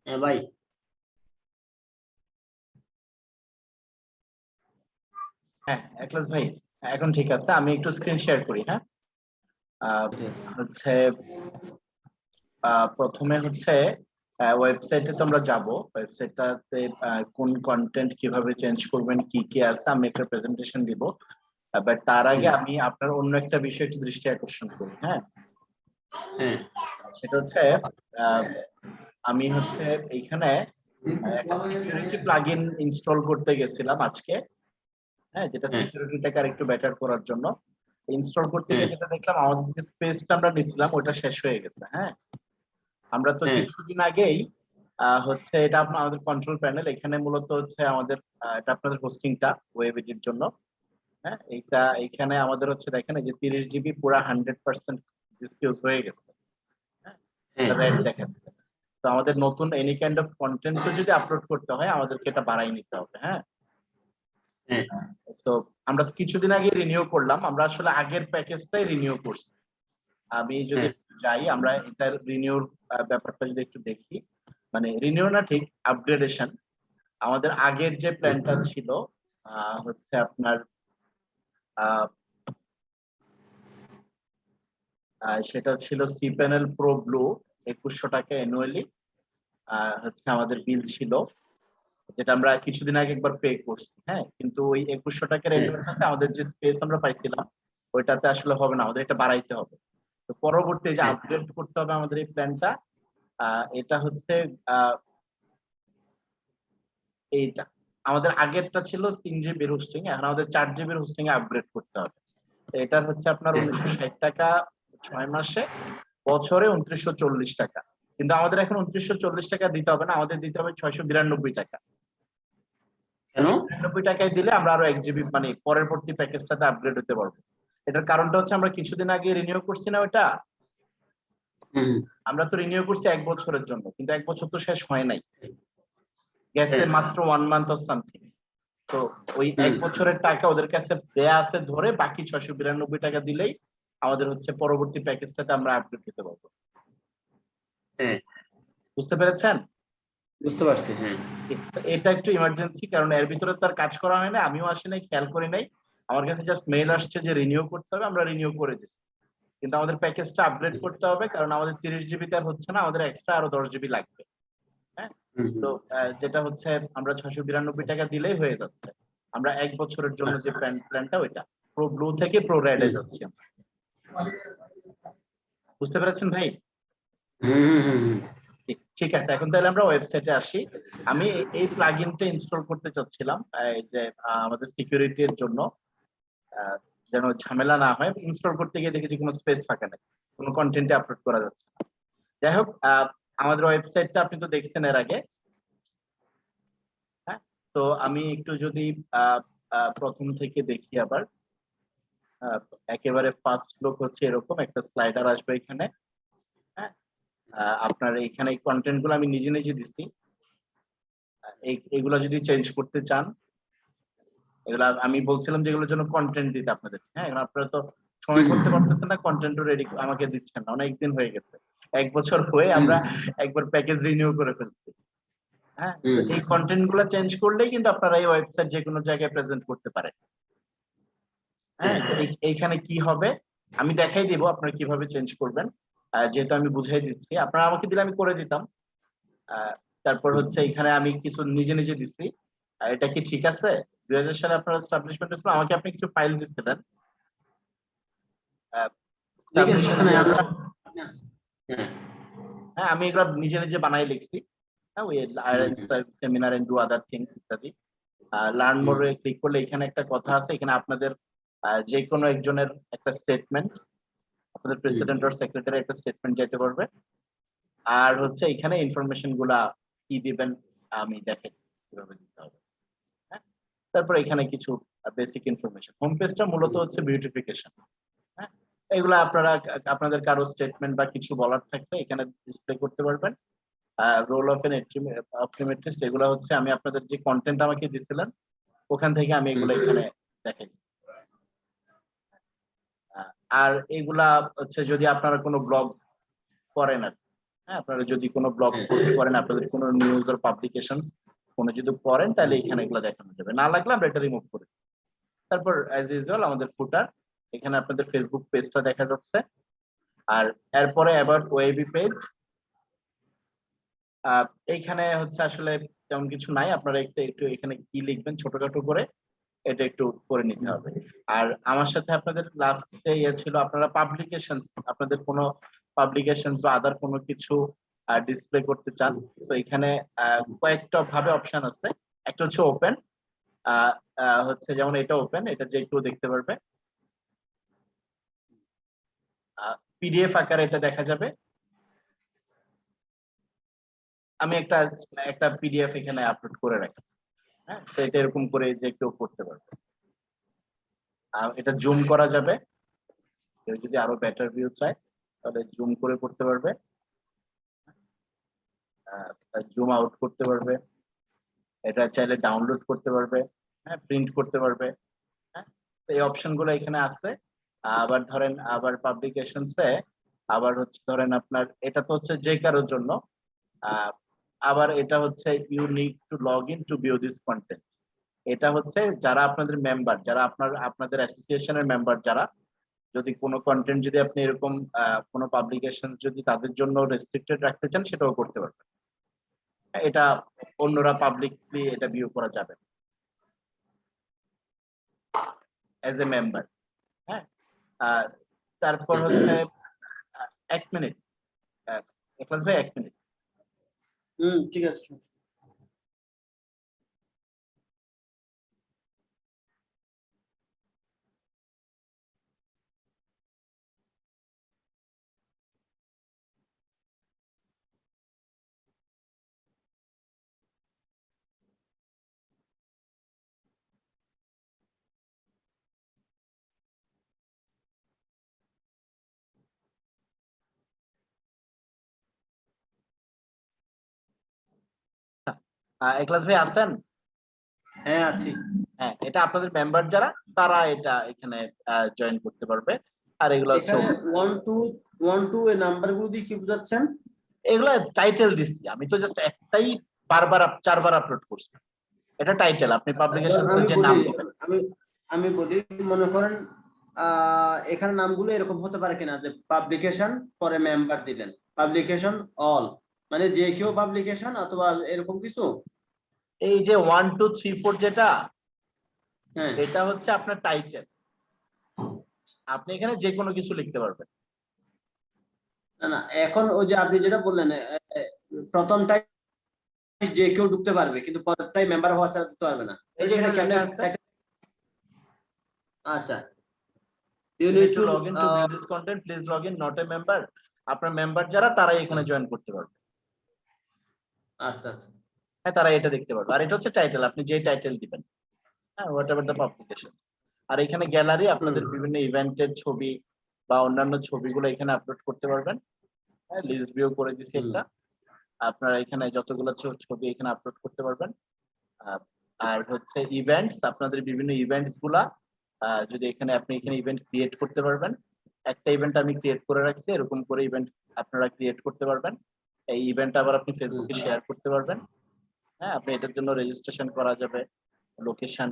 হ্যাঁ ভাই। হ্যাঁ একলাস ভাই, এখন ঠিক আছে। আমি একটু স্ক্রিন শেয়ার করি। হ্যাঁ হচ্ছে প্রথমে হচ্ছে ওয়েবসাইটে তো আমরা যাব। ওয়েবসাইটটাতে কোন কন্টেন্ট কিভাবে চেঞ্জ করবেন, কি কি আছে, আমি একটা প্রেজেন্টেশন দিব। বাট তার আগে আমি আপনার অন্য একটা বিষয় একটু দৃষ্টি আকর্ষণ করি। হ্যাঁ হ্যাঁ সেটা হচ্ছে আমি হচ্ছে এইখানে একটা সিকিউরিটি প্লাগইন ইনস্টল করতে গেছিলাম আজকে। হ্যাঁ যেটা হ্যাঁ সিকিউরিটিটাকে আর একটু বেটার করার জন্য ইনস্টল করতে হ্যাঁ গিয়ে যেটা দেখলাম, আমাদের যে স্পেসটা আমরা নিছিলাম ওটা শেষ হয়ে গেছে। হ্যাঁ আমরা তো হ্যাঁ কিছুদিন আগেই হচ্ছে এটা আমাদের কন্ট্রোল প্যানেল, এখানে মূলত হচ্ছে আমাদের এটা আপনাদের হোস্টিংটা ওয়েব এডির জন্য। হ্যাঁ এইটা এখানে আমাদের হচ্ছে দেখেন এই যে 30 জিবি পুরা 100% ডিসকিউজ হয়ে গেছে। হ্যাঁ হ্যাঁ রেড দেখাচ্ছে। তো আমাদের নতুন এনি কাইন্ড অফ কন্টেন্ট যদি আপলোড করতে হয় আমাদেরকে এটা বাড়াই নিতে হবে। হ্যাঁ হ্যাঁ তো আমরা তো কিছুদিন আগে রিনিউ করলাম, আমরা আসলে আগের প্যাকেজটাই রিনিউ করছি। আমি যদি হ্যাঁ যাই, আমরা এটার রিনিউর ব্যাপারটা যদি একটু দেখি, মানে রিনিউ না ঠিক আপগ্রেডেশন। আমাদের আগের যে প্ল্যানটা ছিল হচ্ছে আপনার আহ, সেটা ছিল সি প্যানেল প্রো ব্লু, 2100 টাকা অ্যানুয়ালি হচ্ছে আমাদের বিল ছিল, যেটা আমরা কিছুদিন আগে একবার পে করছি। হ্যাঁ কিন্তু ওই 2100 টাকার হ্যাঁ অ্যানুয়ালটাতে আমাদের যে স্পেস আমরা পাইছিলাম ওইটাতে আসলে হবে না, আমাদের এটা বাড়াইতে হবে। তো পরবর্তী যে হ্যাঁ আপগ্রেড করতে হবে আমাদের এই প্ল্যানটা, এটা হচ্ছে আহ, এইটা আমাদের আগেরটা ছিল 3 জিবির হোস্টিং, এখন আমাদের 4 জিবির হোস্টিং এ আপগ্রেড করতে হবে। তো এটার হচ্ছে আপনার হ্যাঁ। 1960 টাকা 6 মাসে, বছরে 2940 টাকা। কিন্তু আমাদের এখন 2940 টাকা দিতে হবে না, আমাদের দিতে হবে 692 টাকা। কেন? 692 টাকায় দিলে আমরা আরো 1 জিবি মানে পরবর্তী প্যাকেজটাতে আপগ্রেড হতে পারবো। এটার কারণটা হচ্ছে আমরা কিছুদিন আগে রিনিউ করছি না ওটা, হুম আমরা তো রিনিউ করছি 1 বছরের জন্য, কিন্তু 1 বছর তো শেষ হয় নাই, গেছে হ্যাঁ মাত্র 1 মান্থ অর সামথিং। তো ওই হুম 1 বছরের টাকা ওদের কাছে দেয়া আছে ধরে বাকি 692 টাকা দিলেই আমাদের হচ্ছে পরবর্তী প্যাকেজটাতে আমরা আপডেট দিতে পারবো। হ্যাঁ বুঝতে পেরেছেন? বুঝতে পারছি। হ্যাঁ এটা একটু ইমার্জেন্সি, কারণ এর ভিতরে তার কাজ করা হয় না, আমিও আসি নাই, খেয়াল করি নাই। আমার কাছে জাস্ট মেইল আসছে যে রিনিউ করতে হবে, আমরা রিনিউ করে দিচ্ছি। কিন্তু আমাদের প্যাকেজটা আপগ্রেড করতে হবে, কারণ আমাদের 30 জিবিতে আর হচ্ছে না, আমাদের এক্সট্রা আরো 10 জিবি লাগবে। হ্যাঁ হুম তো যেটা হচ্ছে আমরা 692 টাকা দিলেই হয়ে যাচ্ছে। আমরা 1 বছরের জন্য যে আচ্ছা। প্ল্যানটা ওইটা প্রো ব্লু থেকে প্রো রেডে হুম যাচ্ছি আমরা। বুঝতে পেরেছেন ভাই? হুম হুম হুম হুম। ঠিক আছে, এখন তাহলে আমরা ওয়েবসাইটে আসি। আমি এই প্লাগইনটা ইনস্টল করতে চাচ্ছিলাম, এই যে আমাদের সিকিউরিটির জন্য, আহ, যেন ঝামেলা না হয়। ইনস্টল করতে গিয়ে দেখি যে কোনো স্পেস ফাঁকা নেই, কোনো কন্টেন্টে আপলোড করা যাচ্ছে না। যাই হোক, আমাদের ওয়েবসাইটটা আপনি তো দেখছেন এর আগে। হ্যাঁ তো আমি একটু যদি আহ, প্রথম থেকে দেখি আবার, আহ, একেবারে ফার্স্ট লুক হচ্ছে এরকম একটা স্লাইডার আসবে এখানে। হ্যাঁ আপনার এখানে এই কন্টেন্ট গুলো আমি নিজে নিজে দিচ্ছি। এগুলো যদি চেঞ্জ করতে চান, এগুলা আমি বলছিলাম যে এগুলোর জন্য কন্টেন্ট দিতে আপনাদের। হ্যাঁ এখন আপনারা তো সময় হুম করতে পারতেছেন না, কন্টেন্টও রেডি আমাকে দিচ্ছেন না, অনেকদিন হয়ে গেছে। 1 বছর হয়ে হুম আমরা একবার প্যাকেজ রিনিউ করে ফেলছি। হ্যাঁ তো হুম এই কন্টেন্ট গুলো চেঞ্জ করলেই কিন্তু আপনারা এই ওয়েবসাইট যে কোনো জায়গায় প্রেজেন্ট করতে পারেন। হ্যাঁ হ্যাঁ তো এইখানে কি হবে আমি দেখাই দিব আপনারা কিভাবে চেঞ্জ করবেন। যেহেতু আমি বুঝাই দিচ্ছি, আপনারা আমাকে দিলে আমি করে দিতাম। আহ, তারপর হচ্ছে এখানে আমি কিছু নিজে নিজে দিচ্ছি। এটা কি ঠিক আছে? 2000 সালে আপনার এস্টাবলিশমেন্ট হয়েছিল, আমাকে আপনি কিছু ফাইল দিচ্ছিলেন লিখে এস্টাবলিশন সমস্যা নাই ইয়ার। আমরা। হ্যাঁ হ্যাঁ আমি এগুলো নিজে নিজে বানাই লিখছি। হ্যাঁ ওই hmm seminar and do other things ইত্যাদি। লার্ন হুম মোরে ক্লিক করলে এখানে একটা কথা আছে, এখানে আপনাদের যে কোনো একজনের একটা স্টেটমেন্ট, আপনাদের হুম প্রেসিডেন্ট আর সেক্রেটারি একটা স্টেটমেন্ট যেতে পারবে। আর হচ্ছে এখানে ইনফরমেশন গুলা কি দিবেন আমি দেখে কিভাবে দিতে হবে। হ্যাঁ তারপর এখানে কিছু বেসিক ইনফরমেশন। হোম পেজটা মূলত হচ্ছে বিউটিফিকেশন। হ্যাঁ এগুলা আপনারা আপনাদের কারো স্টেটমেন্ট বা কিছু বলার থাকলে এখানে ডিসপ্লে করতে পারবেন। রোল অফ এন অপটোমেট্রিস্ট, এগুলো হচ্ছে আমি আপনাদের যে কন্টেন্ট আমাকে দিছিলেন ওখান থেকে আমি হুম এগুলো এখানে দেখাইছি। আহ, আর এগুলা হচ্ছে যদি আপনারা কোনো ব্লগ করেন আর কি। হ্যাঁ, আপনারা যদি কোনো ব্লগ পোস্ট করেন, আপনাদের কোনো নিউজ অর পাবলিকেশন কোনো যদি করেন, তাহলে এখানে এগুলো দেখানো যাবে। না লাগলে আমরা এটা রিমুভ করে দিই। তারপর অ্যাজ ইউজুয়াল আমাদের ফুটার, এখানে আপনাদের ফেসবুক পেজটা দেখা যাচ্ছে। আর এরপরে অ্যাবাউট ওয়েবি পেজ, এইখানে হচ্ছে আসলে তেমন কিছু নাই, আপনারা একটু একটু এখানে কি লিখবেন ছোটখাটো করে এটা একটু করে নিতে হবে। আর আমার সাথে আপনাদের লাস্টে ইয়ে ছিল, আপনারা পাবলিকেশন, আপনাদের কোনো পাবলিকেশন বা আদার কোনো কিছু ডিসপ্লে করতে চান, তো এখানে কয়েকটা ভাবে অপশন আছে। একটা হচ্ছে ওপেন, হচ্ছে যেমন এটা ওপেন, এটা যে কেউ দেখতে পারবে, পিডিএফ আকারে এটা দেখা যাবে। আমি একটা একটা পিডিএফ এখানে আপলোড করে রাখছি, হ্যাঁ, তো এটা এরকম করে যে কেউ করতে পারবে। এটা জুম করা যাবে, কেউ যদি আরো বেটার ভিউ চায় তাহলে জুম করে করতে পারবে, জুম আউট করতে পারবে, এটা চাইলে ডাউনলোড করতে পারবে, হ্যাঁ, প্রিন্ট করতে পারবে, হ্যাঁ। তো এই অপশন গুলো এখানে আছে। আবার ধরেন আবার পাবলিকেশনসে আবার হচ্ছে ধরেন আপনার এটা তো হচ্ছে যে কারোর জন্য, আবার এটা হচ্ছে you need to log in to view this content, এটা হচ্ছে যারা আপনাদের মেম্বার, যারা আপনাদের অ্যাসোসিয়েশনের মেম্বার, যারা যদি কোনো কন্টেন্ট যদি আপনি এরকম কোনো পাবলিকেশন যদি তাদের জন্য রেস্ট্রিক্টেড রাখতে চান, সেটাও করতে পারবেন। এটা অন্যরা পাবলিকলি এটা ভিউ করা যাবে এজ এ মেম্বার, হ্যাঁ। তারপর হচ্ছে 1 মিনিট, এখলাস ভাই 1 মিনিট। ঠিক আছে। এখলাস ভাই আছেন? হ্যাঁ আছি। হ্যাঁ, এটা আপনাদের মেম্বার যারা, তারা এটা এখানে জয়েন করতে পারবে। আর এগুলো হচ্ছে এখানে 1 2 এই নাম্বারগুলো দিয়ে কি বোঝাচ্ছেন? এগুলা টাইটেল দিচ্ছি আমি, তো জাস্ট একটাই বারবার 4বার আপলোড করছি, এটা টাইটেল। আপনি পাবলিকেশন আমি যে বলি নাম দিবেন। আমি আমি বলি মনে করেন এখানে নামগুলো এরকম হতে পারে কিনা যে পাবলিকেশন পরে মেম্বার দিলেন, পাবলিকেশন অল, মানে যে কেউ পাবলিকেশন অথবা এরকম কিছু। এই যে 1 2 3 4 যেটা, হ্যাঁ এটা হচ্ছে আপনার টাইটেল। আপনি এখানে যে কোনো কিছু লিখতে পারবেন। না না, এখন ওই যে আপনি যেটা বললেন প্রথমটাই যে কেউ ঢুকতে পারবে কিন্তু পরেরটাই মেম্বার হওয়া ছাড়া ঢুকতে পারবে না, এই যে সেটা এখানে কেমনে? লেখা আছে, আচ্ছা, you need to log in to view this content, please log in, not a member। আপনার মেম্বার যারা, তারাই এখানে জয়েন করতে পারবে। আচ্ছা আচ্ছা। হ্যাঁ, তারা এটা দেখতে পারবে। আর এটা হচ্ছে টাইটেল, আপনি যে টাইটেল দিবেন, হ্যাঁ, হোয়াট এভার দ্য পাবলিকেশন। আর এখানে গ্যালারি, আপনাদের বিভিন্ন ইভেন্টের ছবি বা অন্যান্য ছবিগুলো এখানে আপলোড করতে পারবেন। হ্যাঁ, লিস্ট ভিউ করে দিছি একটা, আপনারা এখানে যতগুলো ছবি এখানে আপলোড করতে পারবেন। আর হচ্ছে ইভেন্টস, আপনাদের বিভিন্ন ইভেন্টস গুলা যদি এখানে আপনি এখানে ইভেন্ট ক্রিয়েট করতে পারবেন। একটা ইভেন্ট আমি ক্রিয়েট করে রাখছি, এরকম করে ইভেন্ট আপনারা ক্রিয়েট করতে পারবেন। এই ইভেন্ট আবার আপনি ফেসবুকে শেয়ার করতে পারবেন। হ্যাঁ, আপনি এটার জন্য রেজিস্ট্রেশন করা যাবে, লোকেশন,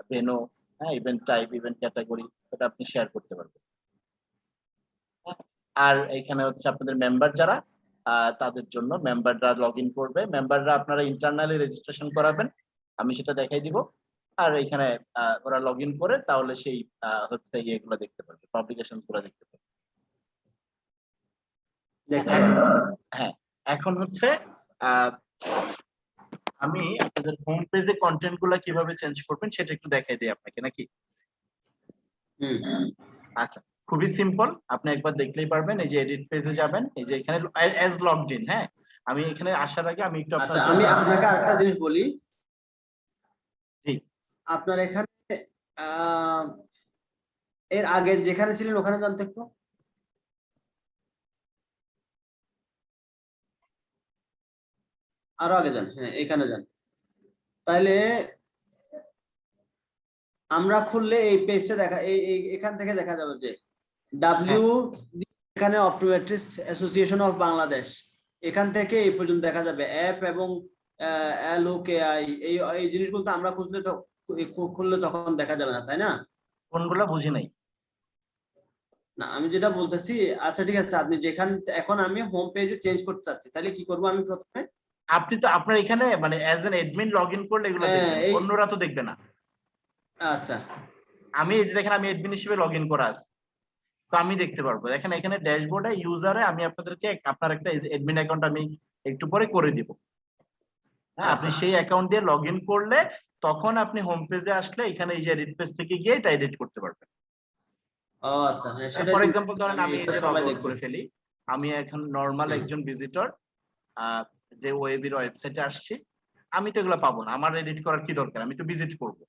ভেন্যু, হ্যাঁ, ইভেন্ট টাইপ, ইভেন্ট ক্যাটাগরি, এটা আপনি শেয়ার করতে পারবেন। আর এখানে হচ্ছে আপনাদের মেম্বার যারা, তাদের জন্য মেম্বাররা লগ ইন করবে, মেম্বাররা আপনারা ইন্টারনালি রেজিস্ট্রেশন করাবেন, আমি সেটা দেখাই দিব। আর এখানে ওরা লগ ইন করে তাহলে সেই হচ্ছে ইয়েগুলো দেখতে পারবে, পাবলিকেশন গুলো দেখতে পারবে। হ্যাঁ, এখন হচ্ছে আমি আপনাদের হোম পেজে কন্টেন্ট গুলা কিভাবে চেঞ্জ করবেন সেটা একটু দেখাই দিই আপনাকে, নাকি? আচ্ছা, খুবই সিম্পল, আপনি একবার দেখলেই পারবেন। এই যে এডিট পেজে যাবেন, এই যে এখানে অ্যাজ লগড ইন। হ্যাঁ, আমি এখানে আসার আগে আমি একটু আচ্ছা, আমি আপনাকে আরেকটা জিনিস বলি। জি, আপনার এখানে এর আগে যেখানে ছিলেন ওখানে জানতে একটু, আরো আগে যান। হ্যাঁ, এখানে যান, তাইলে আমরা খুললে এই পেজটা দেখা, এখান থেকে দেখা যাবে যে ডাব্লিউ, এখানে অপটোমেট্রিস্ট অ্যাসোসিয়েশন অফ বাংলাদেশ, এখান থেকে এই পর্যন্ত দেখা যাবে অ্যাপ এবং LOKI এই এই জিনিসগুলো তো আমরা খুললে তখন দেখা যাবে না, তাই না? কোনগুলো বুঝি নাই। না আমি যেটা বলতেছি, আচ্ছা ঠিক আছে, আপনি যেখান এখন আমি হোম পেজে চেঞ্জ করতে চাচ্ছি, তাহলে কি করব আমি প্রথমে? আপনি তো আপনার এখানে মানে as an admin log in করলে এগুলো দেখবেন, এই অন্যরা তো দেখবে না। আচ্ছা আমি এই যে দেখেন আমি অ্যাডমিন হিসেবে লগ ইন করা আছে, তো আমি দেখতে পারবো। দেখেন এখানে ড্যাশবোর্ডে ইউজারে আমি আপনাদেরকে আপনার একটা অ্যাডমিন অ্যাকাউন্ট আমি একটু পরে করে দিব। হ্যাঁ, আপনি আচ্ছা সেই অ্যাকাউন্ট দিয়ে লগ ইন করলে তখন আপনি হোম পেজে আসলে এখানে এই যে এডিট পেজ থেকে গিয়ে এটা এডিট করতে পারবেন। ও আচ্ছা, হ্যাঁ সেটাই ফর চিন্তা এক্সাম্পল করছি, ধরেন আমি আমি এই এটা যে লগ সবাই আউট দেখবে। করে ফেলি, আমি এখন নর্মাল হুম, একজন ভিজিটর যে ওয়েবির ওয়েবসাইটে আসছি, আমি তো এগুলো পাবো না, আমার এডিট করার কি দরকার, আমি তো ভিজিট করবো,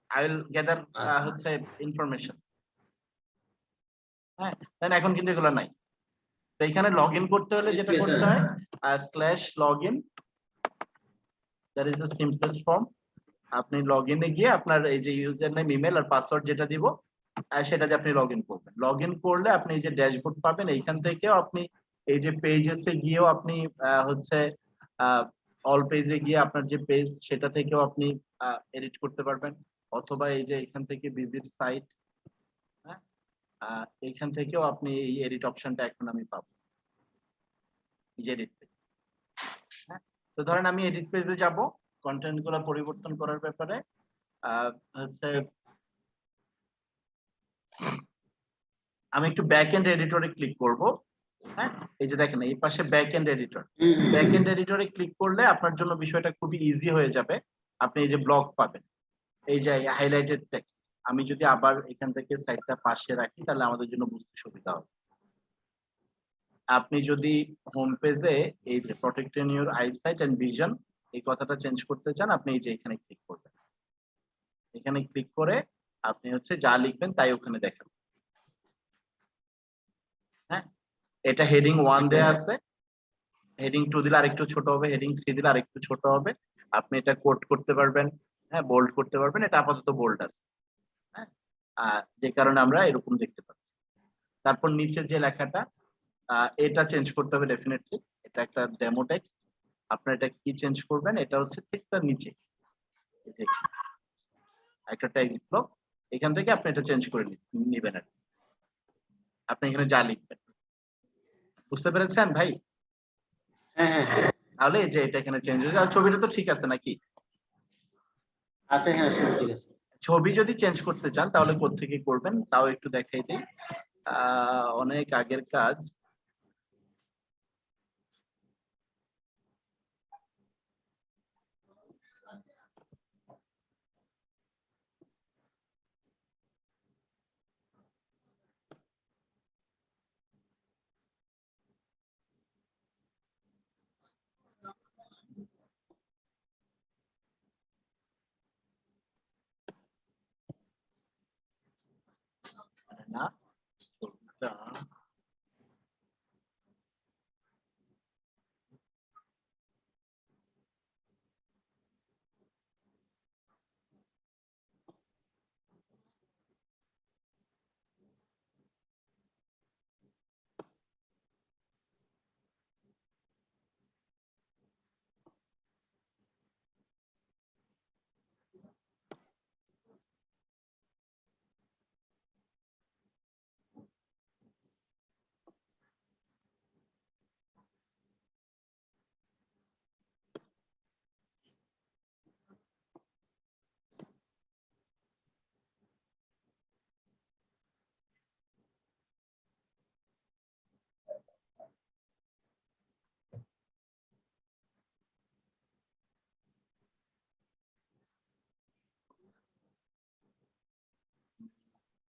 আই উইল গ্যাদার আচ্ছা হচ্ছে ইনফরমেশন। হ্যাঁ, দেন এখন কিন্তু এগুলো নাই। তো এখানে লগ ইন করতে হলে যেটা পেছনে করতে হয় /login, that is the simplest form. আপনি লগ ইনে গিয়ে আপনার এই যে ইউজার নেম ইমেল আর পাসওয়ার্ড যেটা দিব সেটা দিয়ে আপনি লগ ইন করবেন। লগ ইন করলে আপনি এই যে ড্যাশবোর্ড পাবেন, এইখান থেকেও আপনি এই যে পেজেসে গিয়েও আপনি হচ্ছে অল পেজে গিয়ে আপনার যে পেজ সেটা থেকেও আপনি এডিট করতে পারবেন, অথবা এই যে এখান থেকে ভিজিট সাইট, হ্যাঁ, এইখান থেকেও আপনি এই এডিট অপশনটা এখন আমি পাবো, এই যে এডিট পেজ। হ্যাঁ, তো ধরেন আমি এডিট পেজে যাব কন্টেন্ট গুলো পরিবর্তন করার ব্যাপারে, হচ্ছে আমি একটু ব্যাক এন্ড এডিটরে ক্লিক করব। হ্যাঁ, এই যে দেখেন এই পাশে back end editor, hmm hmm back hmm. End এডিটরে ক্লিক করলে আপনার জন্য বিষয়টা খুবই ইজি হয়ে যাবে। আপনি এই যে ব্লক পাবেন, এই যে হাইলাইটেড টেক্সট, আমি যদি আবার এখান থেকে সাইডটা পাশে রাখি তাহলে আমাদের জন্য বুঝতে সুবিধা হবে। আপনি যদি হোম পেজে এই যে protecting your eyesight and vision এই কথাটা চেঞ্জ করতে চান, আপনি এই যে এখানে ক্লিক করবেন। এখানে ক্লিক করে আপনি হচ্ছে যা লিখবেন তাই ওখানে দেখাবেন। হ্যাঁ, এটা হেডিং 1 দেয়া আছে, হেডিং 2 দিলে আরেকটু ছোট হবে, হেডিং 3 দিলে আরেকটু ছোট হবে। আপনি এটা কোড করতে পারবেন, হ্যাঁ বোল্ড করতে পারবেন, এটা আপাতত বোল্ড আছে। হ্যাঁ, যে কারণে আমরা এরকম দেখতে পাচ্ছি। তারপর নিচের যে লেখাটা এটা চেঞ্জ করতে হবে ডেফিনেটলি, এটা একটা ডেমো টেক্সট। আপনার এটা কি চেঞ্জ করবেন, এটা হচ্ছে ঠিক তার নিচে এই যে একটা টেক্সট ব্লক, এখান থেকে আপনি এটা চেঞ্জ করে নেবেন আর কি। আপনি এখানে যা লিখবেন, বুঝতে পেরেছেন ভাই? হ্যাঁ হ্যাঁ তাহলে এই যে এটা এখানে চেঞ্জ হয়ে যাবে। আর ছবিটা তো ঠিক আছে নাকি? আচ্ছা, হ্যাঁ সব ঠিক আছে। ছবি যদি চেঞ্জ করতে চান তাহলে কোত্থেকে করবেন তাও একটু দেখাই দিই, অনেক আগের কাজ। না, ছবিটা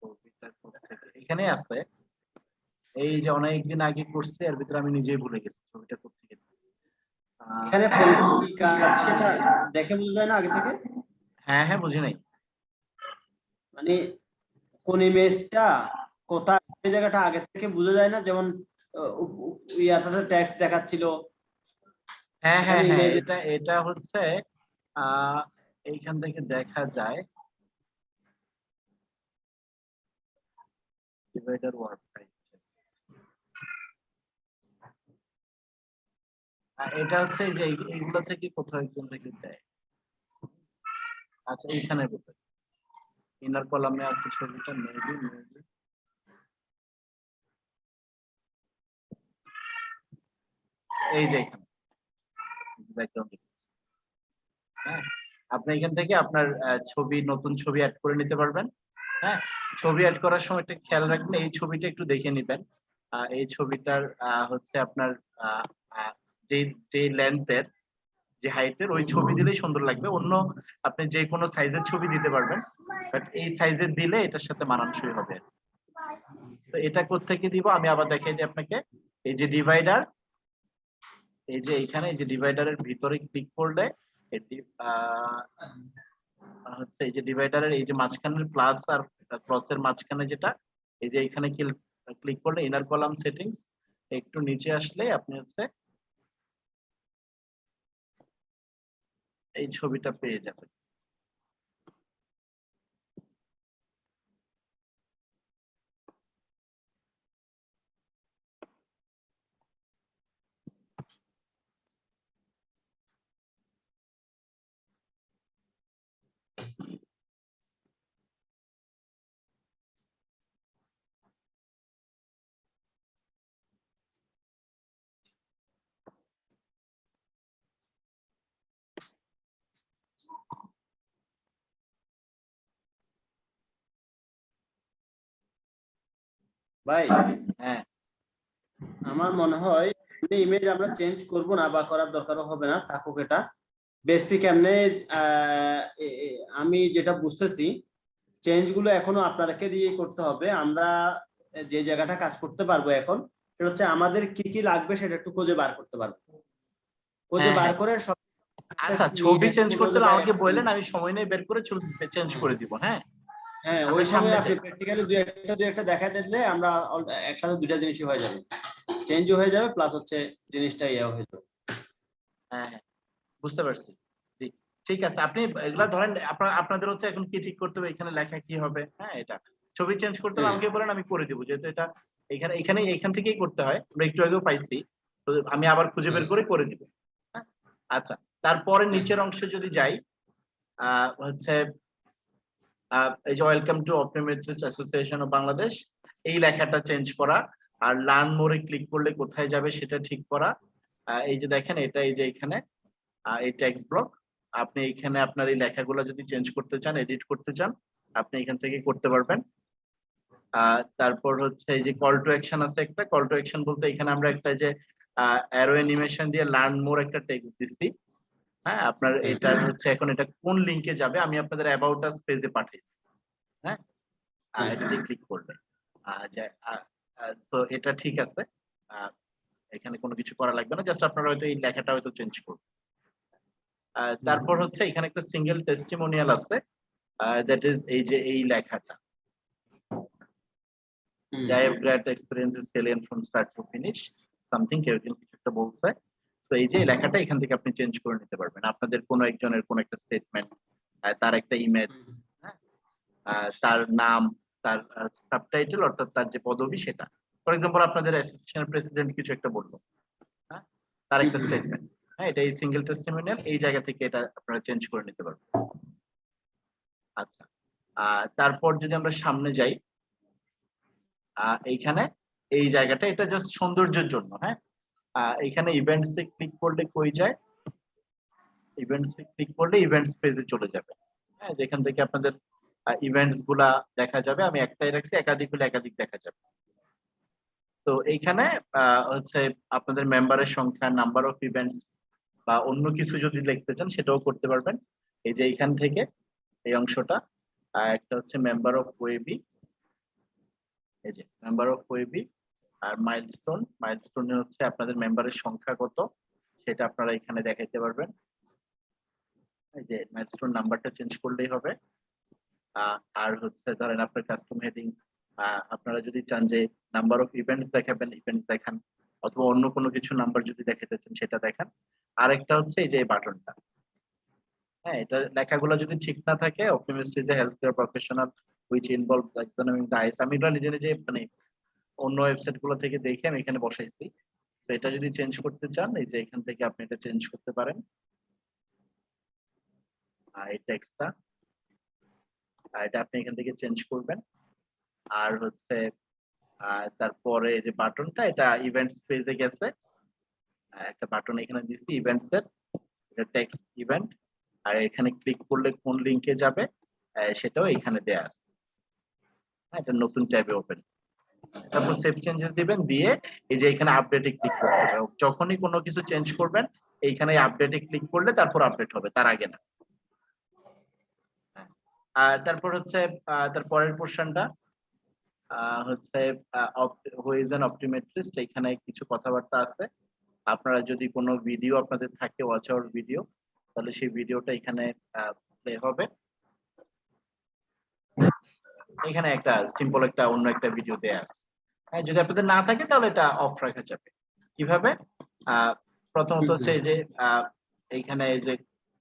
ছবিটা কোত্থেকে এখানে আছে, এই যে অনেকদিন আগে করছে এর ভিতরে আমি নিজেই ভুলে গেছি ছবিটা কোত্থেকে দিছি। এখানে কোন কি কাজ সেটা দেখে বোঝা যায় না আগে থেকে? হ্যাঁ হ্যাঁ, বুঝি নাই। মানে কোন ইমেজটা কোথায়, এই জায়গাটা আগে থেকে বোঝা যায় না, যেমন ইয়াটাতে টেক্সট দেখাচ্ছিল, হ্যাঁ এখানে হ্যাঁ হ্যাঁ, ইমেজ। এটা এটা হচ্ছে আহ এইখান থেকে দেখা যায় ডিভাইডার ওয়ার্ড টাইপ। এটা হচ্ছে এই যে এইগুলো থেকে কোথাও একজন থেকে দেয়। আচ্ছা এইখানে কোথায় ইনার কলামে আছে ছবিটা মেবি এই যে এখানে ব্যাকগ্রাউন্ড। হ্যাঁ, আপনি এখান থেকে আপনার ছবি, নতুন ছবি অ্যাড করে নিতে পারবেন। হ্যাঁ, ছবি অ্যাড করার সময় একটা খেয়াল রাখবেন, এই ছবিটা একটু দেখে নিবেন। এই ছবিটার হচ্ছে আপনার যে যে লেন্থের, যে হাইটের, ওই ছবি দিলেই সুন্দর লাগবে। অন্য আপনি যে কোনো সাইজের ছবি দিতে পারবেন, বাট এই সাইজের দিলে এটার সাথে মানানসই হবে। তো এটা কোত্থেকে দিব আমি আবার দেখাই দিই আপনাকে। এই যে ডিভাইডার, এই যে এইখানে এই যে ডিভাইডারের ভিতরে ক্লিক করলে এটি হচ্ছে এই যে ডিভাইডারের এই যে মাঝখানের প্লাস আর ক্রসের মাঝখানে যেটা, এই যে এখানে ক্লিক করলে ইনার কলাম সেটিংস, একটু নিচে আসলে আপনি হচ্ছে এই ছবিটা পেয়ে যাবেন। ভাই হ্যাঁ, আমার মনে হয় ইমেজ আমরা চেঞ্জ করব না বা করার দরকারও হবে না, থাকুক এটা। বেসিক এমনি আমি যেটা বুঝতেছি, চেঞ্জ গুলো এখনো আপনাদেরকে দিয়ে করতে হবে। আমরা যে জায়গাটা কাজ করতে পারবো এখন, সেটা হচ্ছে আমাদের কি কি লাগবে সেটা একটু খুঁজে বার করতে পারবো। খুঁজে হ্যাঁ, বার হ্যাঁ। করে সব আচ্ছা, ছবি চেঞ্জ করতে হলে আমাকে বললেন, আমি সময় নিয়ে বের করে চেঞ্জ করে দিব। হ্যাঁ, হ্যাঁ, ওই আমরা সময় সামনে আপনি যাই। প্র্যাকটিক্যালি দুই একটা দেখা দিলে আমরা একসাথে দুইটা জিনিসই হয়ে যাবে, চেঞ্জও হয়ে যাবে প্লাস হচ্ছে জিনিসটা ইয়ে হয়ে যাবে। হ্যাঁ, হ্যাঁ, বুঝতে পারছি। জি, ঠিক আছে। আপনি এগুলা ধরেন আপনাদের হচ্ছে এখন কি ঠিক করতে হবে, এখানে লেখা কি হবে। হ্যাঁ, এটা ছবি চেঞ্জ করতে হলে হ্যাঁ। আমাকে বলেন, আমি করে দিব। যেহেতু এটা এখান থেকেই করতে হয়, আমরা একটু আগেও পাইছি, তো আমি আবার খুঁজে বের করে দিব। হ্যাঁ, আচ্ছা। তারপরে নিচের অংশে যদি যাই, হচ্ছে এই যে welcome to optometrist association of Bangladesh, এই লেখাটা চেঞ্জ করা। আর লার্ন মোরে ক্লিক করলে কোথায় যাবে সেটা ঠিক করা। এই যে দেখেন, এটা এই যে এখানে এই টেক্সট ব্লক, আপনি এখানে আপনার এই লেখাগুলো যদি চেঞ্জ করতে চান, এডিট করতে চান, আপনি এখান থেকে করতে পারবেন। তারপর হচ্ছে এই যে কল টু অ্যাকশন আছে একটা। কল টু অ্যাকশন বলতে এখানে আমরা একটা যে অ্যারো অ্যানিমেশন দিয়ে লার্ন মোর একটা টেক্সট দিচ্ছি। হ্যাঁ, আপনার এটা হচ্ছে এখন এটা কোন লিংকে যাবে, আমি আপনাদের অ্যাবাউট আস পেজে পাঠিয়েছি। হ্যাঁ, এটাতে ক্লিক করবে। তো এটা ঠিক আছে, এখানে কোনো কিছু করা লাগবে না, জাস্ট আপনারা হয়তো এই লেখাটা হয়তো চেঞ্জ করবেন। তারপর হচ্ছে এখানে একটা সিঙ্গেল টেস্টিমোনিয়াল আছে, দ্যাট ইজ এই যে এই লেখাটা, I have great experience with Salient from start to finish something, কেউ কিছু একটা বলছে। তো এই যে লেখাটা এখান থেকে আপনি চেঞ্জ করে নিতে পারবেন। আপনাদের কোনো একজনের কোনো একটা স্টেটমেন্ট, তার একটা ইমেজ, তার নাম, তার সাবটাইটেল অর্থাৎ তার যে পদবি সেটা। ফর এক্সাম্পল আপনাদের অ্যাসোসিয়েশনের প্রেসিডেন্ট কিছু একটা বললো, হ্যাঁ, তার একটা স্টেটমেন্ট। হ্যাঁ, এটা এই সিঙ্গেল টেস্টিমোনিয়াল, এই জায়গা থেকে এটা আপনারা চেঞ্জ করে নিতে পারবেন। আচ্ছা, তারপর যদি আমরা সামনে যাই, এইখানে এই জায়গাটা, এটা জাস্ট সৌন্দর্যের জন্য। হ্যাঁ, এখানে ইভেন্টস এ ক্লিক করলে কই যায়, ইভেন্টস এ ক্লিক করলে ইভেন্টস পেজে চলে যাবে। হ্যাঁ, যেখান থেকে আপনাদের ইভেন্টস গুলা দেখা যাবে। আমি একটাই রাখছি, একাধিক হলে একাধিক দেখা যাবে। তো এইখানে হচ্ছে আপনাদের মেম্বারের সংখ্যা, নাম্বার অফ ইভেন্টস বা অন্য কিছু যদি লিখতে চান সেটাও করতে পারবেন। এই যে এইখান থেকে এই অংশটা, একটা হচ্ছে মেম্বার অফ ওয়েবি, এই যে মেম্বার অফ ওয়েবি, আর মাইলস্টোনে হচ্ছে আপনাদের মেম্বারের সংখ্যা কত সেটা আপনারা এখানে দেখাইতে পারবেন। এই যে মাইলস্টোন নাম্বারটা চেঞ্জ করলেই হবে। আর হচ্ছে ধরেন আপনার কাস্টম হেডিং, আপনারা যদি চান যে নাম্বার অফ ইভেন্টস দেখাবেন, ইভেন্টস দেখান, অথবা অন্য কোনো কিছু নাম্বার যদি দেখাতে চান সেটা দেখান। আরেকটা হচ্ছে এই যে বাটনটা, হ্যাঁ, এটা লেখাগুলো যদি ঠিক না থাকে, optimist is a health care professional which involve examining the eyes, আমি এটা নিজে নিজে মানে অন্য ওয়েবসাইট গুলো থেকে দেখে আমি এখানে বসাইছি। তো এটা যদি চেঞ্জ করতে চান এই যে এখান থেকে আপনি এটা চেঞ্জ করতে পারেন এই টেক্সটটা এটা আপনি এখান থেকে চেঞ্জ করবেন আর হচ্ছে তারপরে যে বাটনটা এটা ইভেন্টস পেজে গেছে একটা বাটন এখানে দিছি ইভেন্টস এর এটা টেক্সট ইভেন্ট আর এখানে ক্লিক করলে কোন লিংকে যাবে সেটাও এখানে দেয়া আছে এটা নতুন ট্যাবে ওপেন তারপর সেভ চেঞ্জেস দিবেন দিয়ে এই যে এখানে আপডেটে ক্লিক করতে হবে যখনই কোনো কিছু চেঞ্জ করবেন এইখানে আপডেটে ক্লিক করলে তারপর আপডেট হবে তার আগে না আর তারপর হচ্ছে তার পরের পোরশনটা হচ্ছে হু ইজ অ্যান অপটিমেট্রিস্ট এখানে কিছু কথাবার্তা আছে আপনারা যদি কোনো ভিডিও আপনাদের থাকে ওয়াচ আওয়ার ভিডিও তাহলে সেই ভিডিওটা এখানে প্লে হবে এখানে একটা সিম্পল একটা অন্য একটা ভিডিও দেয়া আছে যদি আপনাদের না থাকে তাহলে এটা অফ রাখা যাবে কিভাবে প্রথমত হচ্ছে এই যে এইখানে এই যে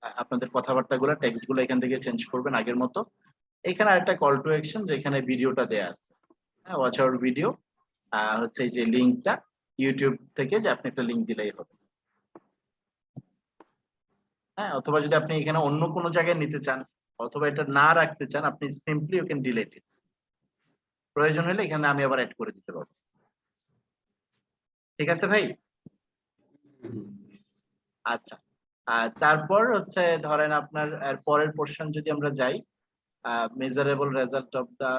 আপনাদের কথাবার্তাগুলো টেক্সটগুলো এখান থেকে চেঞ্জ করবেন আগের মতো এখানে আরেকটা কল টু অ্যাকশন যেখানে ভিডিওটা দেয়া আছে হ্যাঁ ওয়াচ আওয়ার ভিডিও হচ্ছে এই যে লিংকটা ইউটিউব থেকে যে আপনি একটা লিংক দিলেই হবে হ্যাঁ অথবা যদি আপনি এখানে অন্য কোনো জায়গায় নিতে চান অথবা এটা না রাখতে চান আপনি সিম্পলি ইউ ক্যান ডিলিট ইট প্রয়োজন হলে এখানে আমি আবার অ্যাড করে দিতে পারবো ঠিক আছে ভাই আচ্ছা তারপর হচ্ছে ধরেন আপনার পরের পোরশন যদি আমরা যাই মেজারেবল রেজাল্ট অফ দা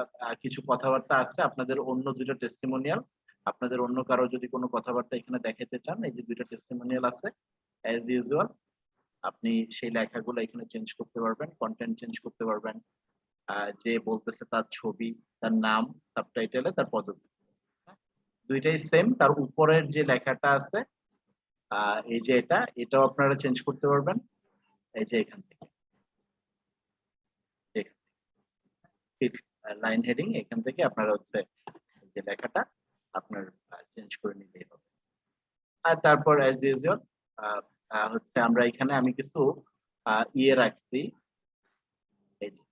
কিছু কথাবার্তা আছে আপনাদের অন্য দুটো টেস্টিমোনিয়াল আপনাদের অন্য কারো যদি কোনো কথাবার্তা এখানে দেখাতে চান এই যে দুটো টেস্টিমোনিয়াল আছে অ্যাজ ইউজুয়াল আপনি সেই লেখাগুলো এখানে চেঞ্জ করতে পারবেন কন্টেন্ট চেঞ্জ করতে পারবেন যে বলতেছে তার ছবি তার নাম সাবটাইটেলে তার পদবি দুইটাই সেম তার উপরের যে লেখাটা আছে এই যে এটাও আপনারা চেঞ্জ করতে পারবেন এই যে এখান থেকে লাইন হেডিং এখান থেকে আপনারা হচ্ছে যে লেখাটা আপনার চেঞ্জ করে নিলেই হবে আর তারপর অ্যাজ ইউজুয়াল হচ্ছে আমরা এখানে আমি কিছু ইয়ে রাখছি এই যে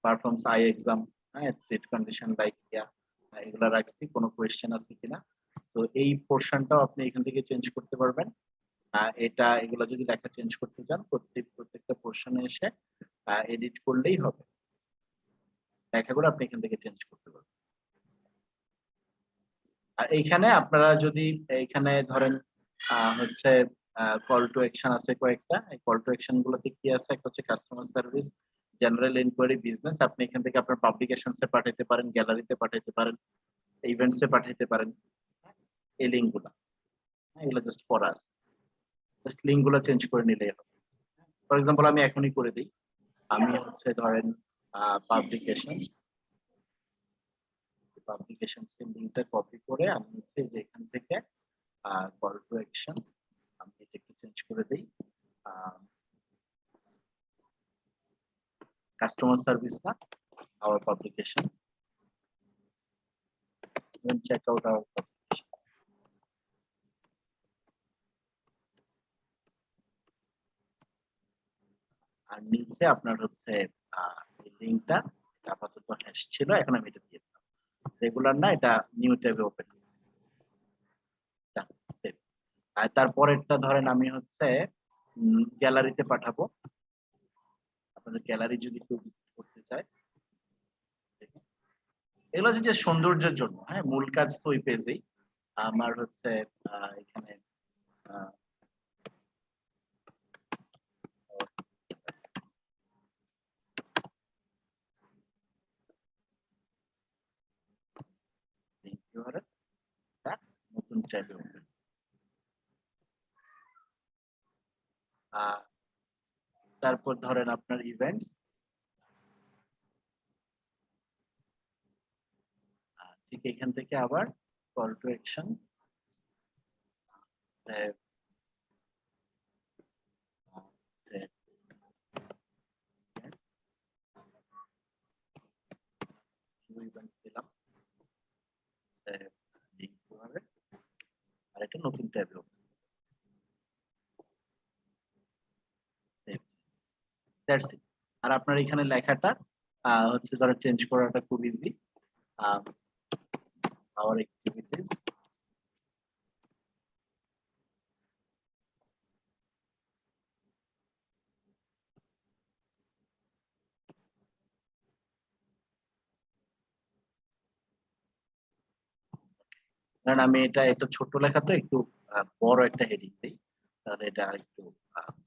পারফর্মস আই এক্সাম হ্যাঁ সিট কন্ডিশন লাইক ইয়া এগুলা রাখছি কোনো কোয়েশ্চেন আছে কিনা তো এই পোরশনটাও আপনি এখান থেকে চেঞ্জ করতে পারবেন এটা এগুলা যদি লেখা চেঞ্জ করতে চান প্রত্যেকটা পোরশনে এসে এডিট করলেই হবে লেখাগুলো আপনি এখান থেকে চেঞ্জ করতে পারবেন আর এইখানে আপনারা যদি এইখানে ধরেন হচ্ছে কল টু অ্যাকশন আছে কয়েকটা এই কল টু অ্যাকশন গুলোতে কি আছে একটা হচ্ছে customer service general enquiry business আপনি এখান থেকে আপনার পাবলিকেশনসে পাঠাইতে পারেন গ্যালারিতে পাঠাইতে পারেন ইভেন্টসে পাঠাইতে পারেন এই লিঙ্কগুলো এগুলো জাস্ট পড়া আছে জাস্ট লিঙ্কগুলো চেঞ্জ করে নিলেই হবে ফর এক্সাম্পল আমি এখনই করে দিই আমি হচ্ছে ধরেন পাবলিকেশনস এর লিংকটা কপি করে আমি হচ্ছে যে এখান থেকে কল টু অ্যাকশন আমি এটা একটু চেঞ্জ করে দেই কাস্টমার সার্ভিস না our publication then check out our publication আর নিচে আপনার হচ্ছে এই লিংকটা আপাতত হ্যাশ ছিল এখন আমি এটা দিয়ে দিলাম রেগুলার না এটা নিউ ট্যাবে ওপেন আর তারপরেরটা ধরেন আমি হচ্ছে গ্যালারিতে পাঠাবো আপনাদের গ্যালারি যদি কেউ ভিজিট করতে চায় এগুলো হচ্ছে যে সৌন্দর্যের জন্য হ্যাঁ মূল কাজ তো ওই পেজেই আমার হচ্ছে এখানে নতুন ট্যাবে ওপেন তারপর ধরেন আপনার ইভেন্টস ঠিক এখান থেকে আবার কল টু অ্যাকশন ইভেন্টস দিলাম আর একটা নতুন ট্যাবে ওপেন দ্যাটস ইট আর আপনার এখানে লেখাটা হচ্ছে ধরো চেঞ্জ করাটা খুব ইজি our activities কারণ আমি এটা ছোট লেখা তো একটু বড় একটা হেডিং দিই, তাহলে এটা একটু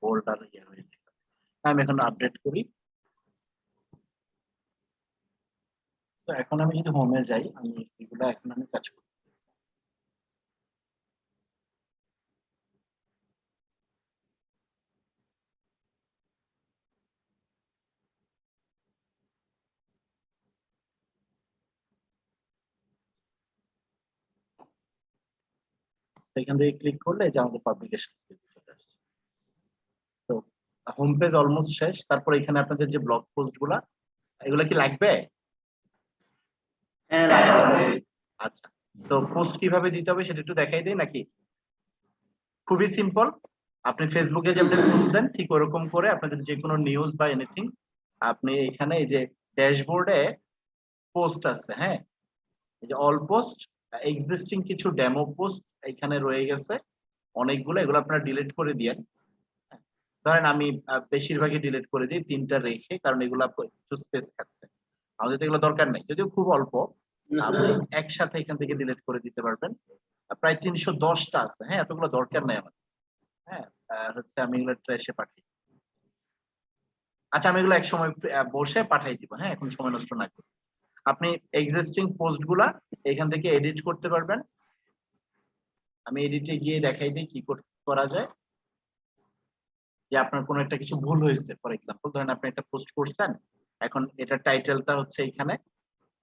বোল্ড আর ইয়ে হয়ে যাবে। আমি এখন আপডেট করি। তো এখন আমি যদি হোমে যাই, আমি এগুলো এখন আমি কাজ করি। তো এখান থেকে ক্লিক করলে যে আমাদের পাবলিকেশন চলে আসছে। তো হোম পেজ অলমোস্ট শেষ। তারপর এখানে আপনাদের যে ব্লগ পোস্ট গুলা, এগুলা কি লাগবে? হ্যাঁ লাগবে। আচ্ছা, তো পোস্ট কিভাবে দিতে হবে সেটা একটু দেখাই দেই নাকি? খুবই সিম্পল। আপনি ফেসবুকে যেমন পোস্ট দেন ঠিক ওরকম করে আপনাদের যে কোনো নিউজ বা এনিথিং আপনি এখানে এই যে ড্যাশবোর্ডে পোস্ট আছে, হ্যাঁ, এই যে অল পোস্ট, এক্সিস্টিং কিছু ডেমো পোস্ট এখানে রয়ে গেছে অনেকগুলো, এগুলো আপনারা ডিলিট করে দিয়েন। ধরেন আমি বেশিরভাগই ডিলিট করে দিই, 3টা রেখে, কারণ এগুলো একটু স্পেস খাচ্ছে, আমাদের তো এগুলো দরকার নেই, যদিও খুব অল্প। আপনি একসাথে এখান থেকে ডিলিট করে দিতে পারবেন। প্রায় 310টা আছে, হ্যাঁ, এতগুলো দরকার নেই আমার। হ্যাঁ, হচ্ছে আমি এগুলো ট্র্যাশে পাঠাই। আচ্ছা, আমি এগুলো এক সময় বসে পাঠাই দিব, হ্যাঁ, এখন সময় নষ্ট না করে। আপনি এক্সিস্টিং পোস্ট গুলা এখান থেকে এডিট করতে পারবেন। আমি এডিটে গিয়ে দেখাই দিই কি করা যায়। যে আপনার কোনো একটা কিছু ভুল হয়েছে, ফর এক্সাম্পল ধরেন আপনি একটা পোস্ট করছেন, এখন এটা টাইটেলটা হচ্ছে এখানে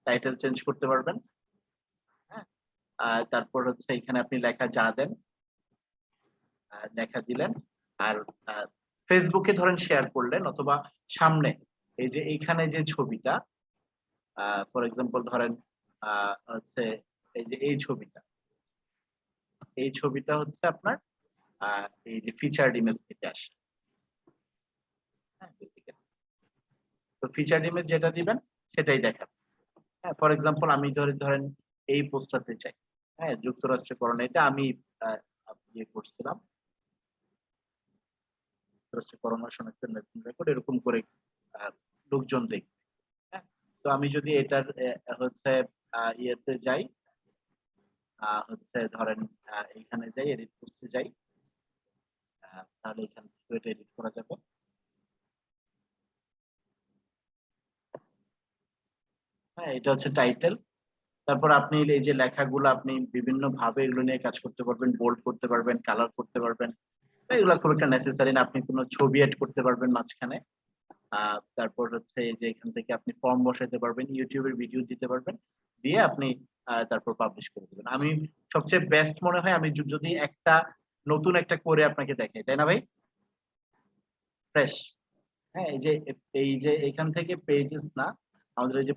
টাইটেল চেঞ্জ করতে পারবেন। হ্যাঁ, তারপর হচ্ছে এখানে আপনি লেখা যা দেন লেখা দিলেন। আর ফেসবুকে ধরেন শেয়ার করলেন, অথবা সামনে এই যে এইখানে যে ছবিটা, ফর এক্সাম্পল ধরেন হচ্ছে এই যে এই ছবিটা হচ্ছে আপনার এই যে ফিচার্ড ইমেজ থেকে আসে। হ্যাঁ, তো ফিচার্ড ইমেজ যেটা দিবেন সেটাই দেখাবে। হ্যাঁ, ফর এক্সাম্পল আমি ধরেন এই পোস্টটাতে চাই, হ্যাঁ, যুক্তরাষ্ট্রীয়করণ, এটা আমি ইয়ে করছিলাম, করোনা শনাক্তের নতুন রেকর্ড, এরকম করে লোকজন দেখবে। হ্যাঁ, তো আমি যদি এটার হচ্ছে ইয়েতে যাই, হচ্ছে ধরেন এখানে যাই, এডিট করতে যাই, তাহলে এখান থেকে এটা এডিট করা যাবে। হ্যাঁ, এটা হচ্ছে টাইটেল। তারপর আপনি এই যে লেখাগুলো আপনি বিভিন্ন ভাবে এগুলো নিয়ে কাজ করতে পারবেন, বোল্ড করতে পারবেন, কালার করতে পারবেন। এগুলো খুব একটা নেসেসারি না, আপনি কোনো ছবি এড করতে পারবেন মাঝখানে। তারপর হচ্ছে এই যে এখান থেকে আপনি ফর্ম বসাইতে পারবেন, ইউটিউবের ভিডিও দিতে পারবেন, দিয়ে আপনি তারপর পাবলিশ করে দেবেন। আমি সবচেয়ে বেস্ট মনে হয় আমি যদি একটা নতুন একটা করে আপনাকে দেখাই, তাই না ভাই? ফ্রেশ। হ্যাঁ, এই যে এখান থেকে পেজেস না, আমাদের এই যে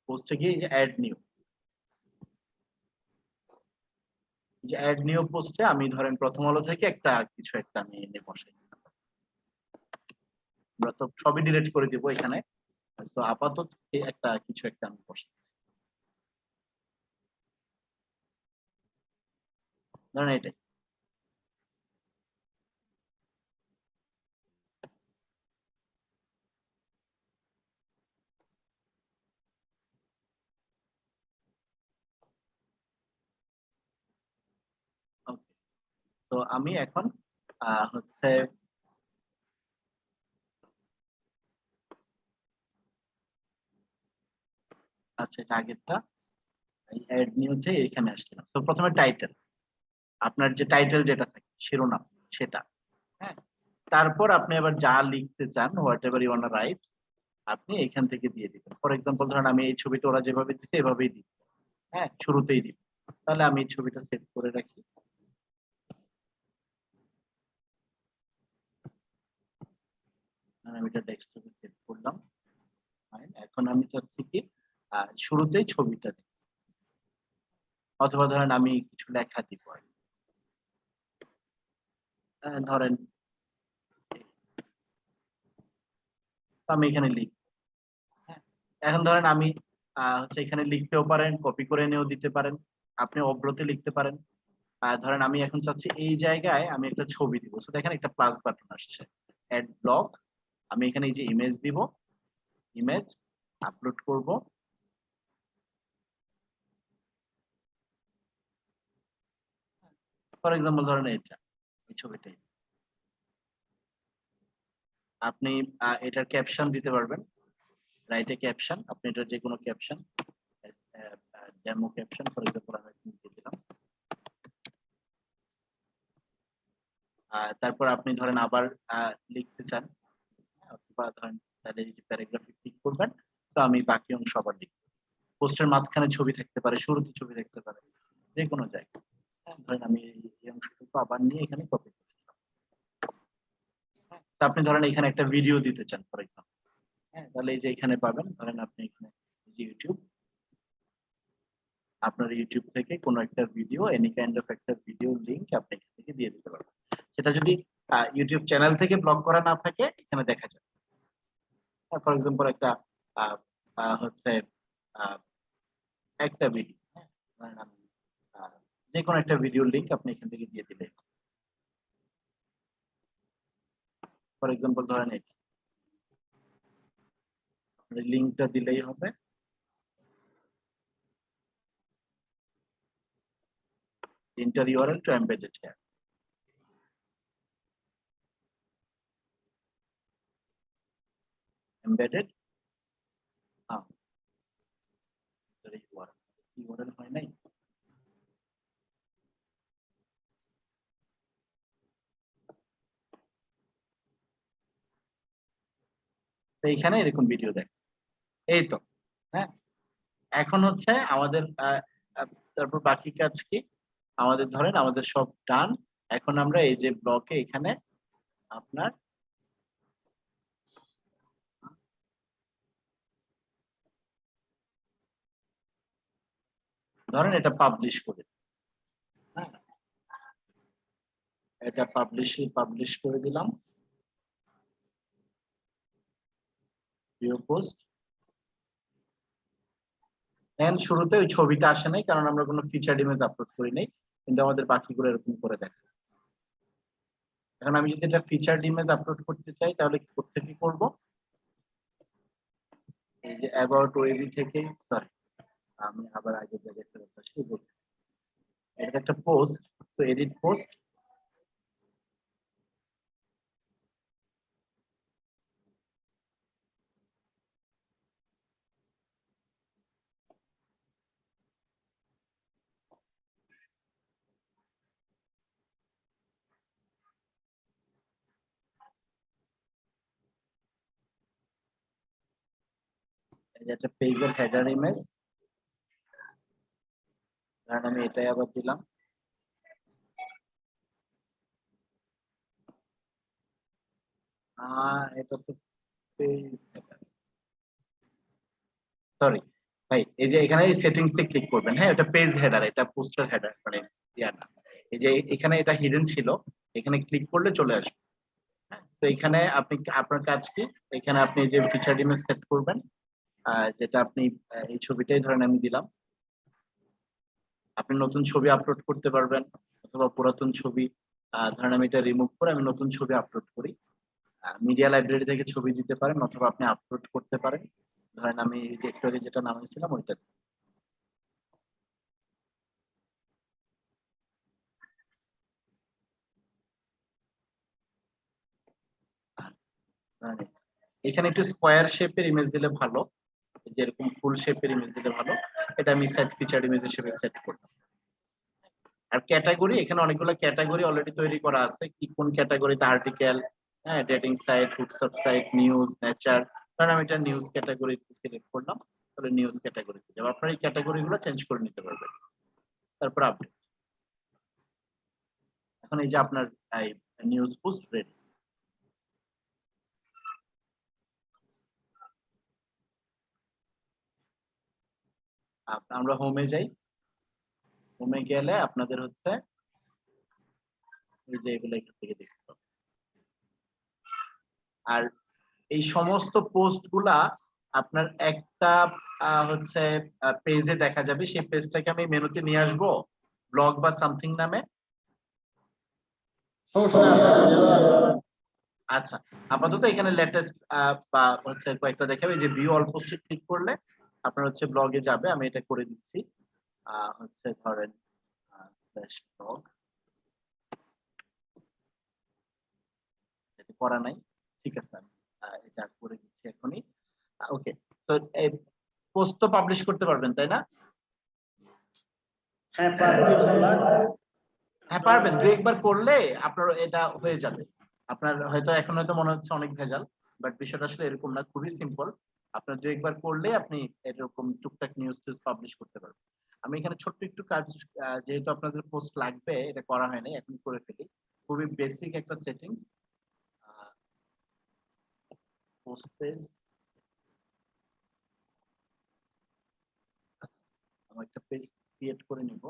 পোস্টে গিয়ে এই যে অ্যাড নিউ, যে অ্যাড নিউ পোস্টে আমি ধরেন প্রথম আলো থেকে একটা কিছু একটা আমি এনে বসাই। আমরা তো সবই ডিলিট করে দিব এখানে, তো আপাতত একটা কিছু একটা আমি বসাই, ধরেন এটাই। ওকে, তো আমি এখন হচ্ছে আচ্ছা, এটা আগেরটা, এই অ্যাড নিউতে এখানে আসছিলাম। তো প্রথমে টাইটেল, আপনার যে টাইটেল যেটা থাকে শিরোনাম সেটা, হ্যাঁ, তারপর আপনি আবার যা লিখতে চান, whatever you want to write, আপনি এখান থেকে দিয়ে দিবেন। ফর এক্সাম্পল ধরেন আমি এই ছবিটা ওরা যেভাবে দিচ্ছে এভাবেই দিব, হ্যাঁ, শুরুতেই দিব। তাহলে আমি এই ছবিটা সেভ করে রাখি। আমি এটা ডেস্কটপে সেভ করলাম। এখন আমি চাচ্ছি কি শুরুতেই ছবিটা দিই, অথবা ধরেন আমি কিছু লেখা দিব, ধরেন আমি এখানে লিখব। হ্যাঁ, এখন ধরেন আমি হচ্ছে এখানে লিখতেও পারেন, কপি করে নিয়েও দিতে পারেন, আপনি অব্রতে লিখতে পারেন। ধরেন আমি এখন চাচ্ছি এই জায়গায় আমি একটা ছবি দিব, তো দেখেন একটা প্লাস বাটন আসছে, অ্যাড ব্লক। আমি এখানে এই যে ইমেজ দিব, ইমেজ আপলোড করব। ফর এক্সাম্পল ধরেন এটা এই ছবিটাই আপনি এটার ক্যাপশন দিতে পারবেন রাইট এ ক্যাপশন আপনি এটার যে কোনো caption demo caption for example আমি দিয়ে দিলাম তারপর আপনি ধরেন আবার লিখতে চান অথবা ধরেন তাহলে এই যে প্যারাগ্রাফে ক্লিক করবেন তো আমি বাকি অংশ আবার লিখব পোস্টের মাঝখানে ছবি থাকতে পারে শুরুতে ছবি থাকতে পারে যে কোনো জায়গায় ধরেন আমি এই অংশটুকু আবার নিয়ে এখানে কপি করে দিলাম তো আপনি ধরেন এখানে একটা ভিডিও দিতে চান ফর এক্সাম্পল তাহলে এই যে এখানে পাবেন ধরেন আপনি এখানে ইউটিউব আপনার ইউটিউব থেকে কোনো একটা ভিডিও এনি কাইন্ড অফ একটা ভিডিও লিংক আপনি এখান থেকে দিয়ে দিতে পারবেন সেটা যদি ইউটিউব চ্যানেল থেকে ব্লক করা না থাকে এখানে দেখা যাবে ফর এক্সাম্পল একটা হচ্ছে একটা ভিডিও যে কোনো একটা ভিডিও লিংক আপনি এখান থেকে দিয়ে দিলে ফর এক্সাম্পল ধরেন এটা লিংকটা দিলেই হবে enter URL to embed it here embedded URL হয় নাই তো এখানে এরকম ভিডিও দেখ এই তো হ্যাঁ এখন হচ্ছে আমাদের তারপর বাকি কাজ কি আমাদের ধরেন আমাদের সব ডান এখন আমরা এই যে ব্লকে এখানে আপনার ধরেন এটা পাবলিশ করে হ্যাঁ এটা পাবলিশ করে দিলাম ভিউ পোস্ট এন্ড শুরুতে ওই ছবিটা আসে নাই কারণ আমরা কোনো ফিচারড ইমেজ আপলোড করি নাই কিন্তু আমাদের বাকিগুলো এরকম করে দেখা এখন আমি যদি এটা ফিচারড ইমেজ আপলোড করতে চাই তাহলে কি করব এই যে অ্যাবাউট ওয়েবি থেকে সরি আমি আবার আগের জায়গায় ফেরত আসি এটা একটা পোস্ট তো এডিট পোস্ট এটা পেজের হেডার ইমেজ কারণ আমি এটাই আবার দিলাম এটা তো পেজ সরি ভাই এই যে এখানে সেটিংস এ ক্লিক করবেন হ্যাঁ এটা পেজ হেডার এটা পোস্টার হেডার মানে ইয়াটা এই যে এখানে এটা হিডেন ছিল এখানে ক্লিক করলে চলে আসবে হ্যাঁ তো এখানে আপনি আপনার কাজ কি এখানে আপনি যে ফিচার ইমেজ সেট করবেন যেটা আপনি এই ছবিটাই ধরেন আমি দিলাম আপনি নতুন ছবি আপলোড করতে পারবেন অথবা পুরাতন ছবি ধরেন আমি এটা রিমুভ করে আমি নতুন ছবি আপলোড করি মিডিয়া লাইব্রেরি থেকে ছবি দিতে পারেন অথবা আপনি আপলোড করতে পারেন ধরেন আমি এই যে একটু আগে যেটা নামাইছিলাম ওইটা এখানে একটু স্কোয়ার শেপের ইমেজ দিলে ভালো যেরকম ফুল শেপের ইমেজ দিলে ভালো এটা আমি সেট ফিচার ইমেজ হিসেবে সেট করলাম আর ক্যাটাগরি এখানে অনেকগুলো ক্যাটাগরি অলরেডি তৈরি করা আছে কি কোন ক্যাটাগরিতে আর্টিকেল হ্যাঁ dating site WhatsApp site news nature কারণ আমি এটা নিউজ ক্যাটাগরি সিলেক্ট করলাম তাহলে নিউজ ক্যাটাগরিতে যাব আপনারা এই ক্যাটাগরিগুলো চেঞ্জ করে নিতে পারবেন তারপর আপডেট এখন এই যে আপনার নিউজ পোস্ট রেডি আমরা হোমে যাই হোমে গেলে আপনাদের হচ্ছে এই যে এগুলো এখান থেকে দেখতে পাবেন আর এই সমস্ত পোস্ট গুলা আপনার একটা হচ্ছে পেজে দেখা যাবে সেই পেজটাকে আমি মেনুতে নিয়ে আসবো ব্লগ বা সামথিং নামে আচ্ছা আপাতত এখানে লেটেস্ট বা হচ্ছে কয়েকটা দেখাবে যে ভিউ অল পোস্টে ক্লিক করলে আপনার হচ্ছে ব্লগে যাবে আমি এটা করে দিচ্ছি হচ্ছে ধরেন স্ল্যাশ ব্লগ করা নাই, ঠিক আছে আমি এটা করে দিচ্ছি এখনই। ওকে, তো এই পোস্ট তো পাবলিশ করতে পারবেন তাই না? হ্যাঁ পারবো ইনশাআল্লাহ। হ্যাঁ পারবেন, দুই একবার করলে আপনার এটা হয়ে যাবে। আপনার হয়তো এখন হয়তো মনে হচ্ছে অনেক ভেজাল, বাট বিষয়টা আসলে এরকম না, খুবই সিম্পল। আপনার দুই একবার করলে আপনি এরকম টুকটাক নিউজ টিউজ পাবলিশ করতে পারবেন। আমি এখানে ছোট্ট একটু কাজ, যেহেতু আপনাদের পোস্ট লাগবে, এটা করা হয়নি, এখন করে ফেলি। খুবই বেসিক একটা সেটিংস, পোস্ট পেজ। আমি একটা পেজ ক্রিয়েট করে নিব।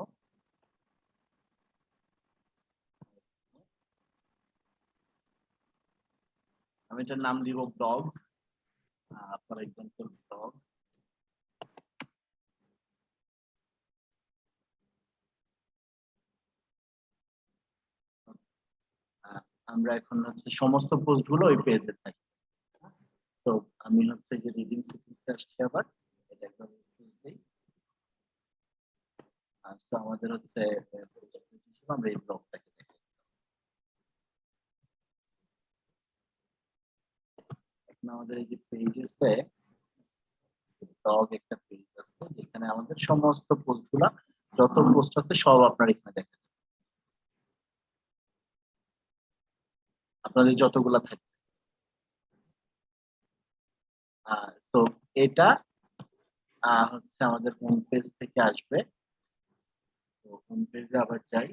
আমি এটার নাম দিব ব্লগ, ফর এক্সাম্পল ব্লগ। আমরা এখন হচ্ছে সমস্ত পোস্ট গুলো ওই পেজে থাকি। তো আমি হচ্ছে যে রিডিং সেটিংস আসছি আবার, এটা একবার দেই। তো আমাদের হচ্ছে আমরা এই ব্লগটাকে দেখি। এখন আমাদের এই যে পেজেসে ব্লগ একটা পেজ আছে, যেখানে আমাদের সমস্ত পোস্ট গুলা, যত পোস্ট আছে সব আপনার এখানে দেখেন, আপনাদের যতগুলা থাকে। তো এটা হচ্ছে আমাদের হোম পেজ থেকে আসবে। তো হোম পেজে আবার যাই।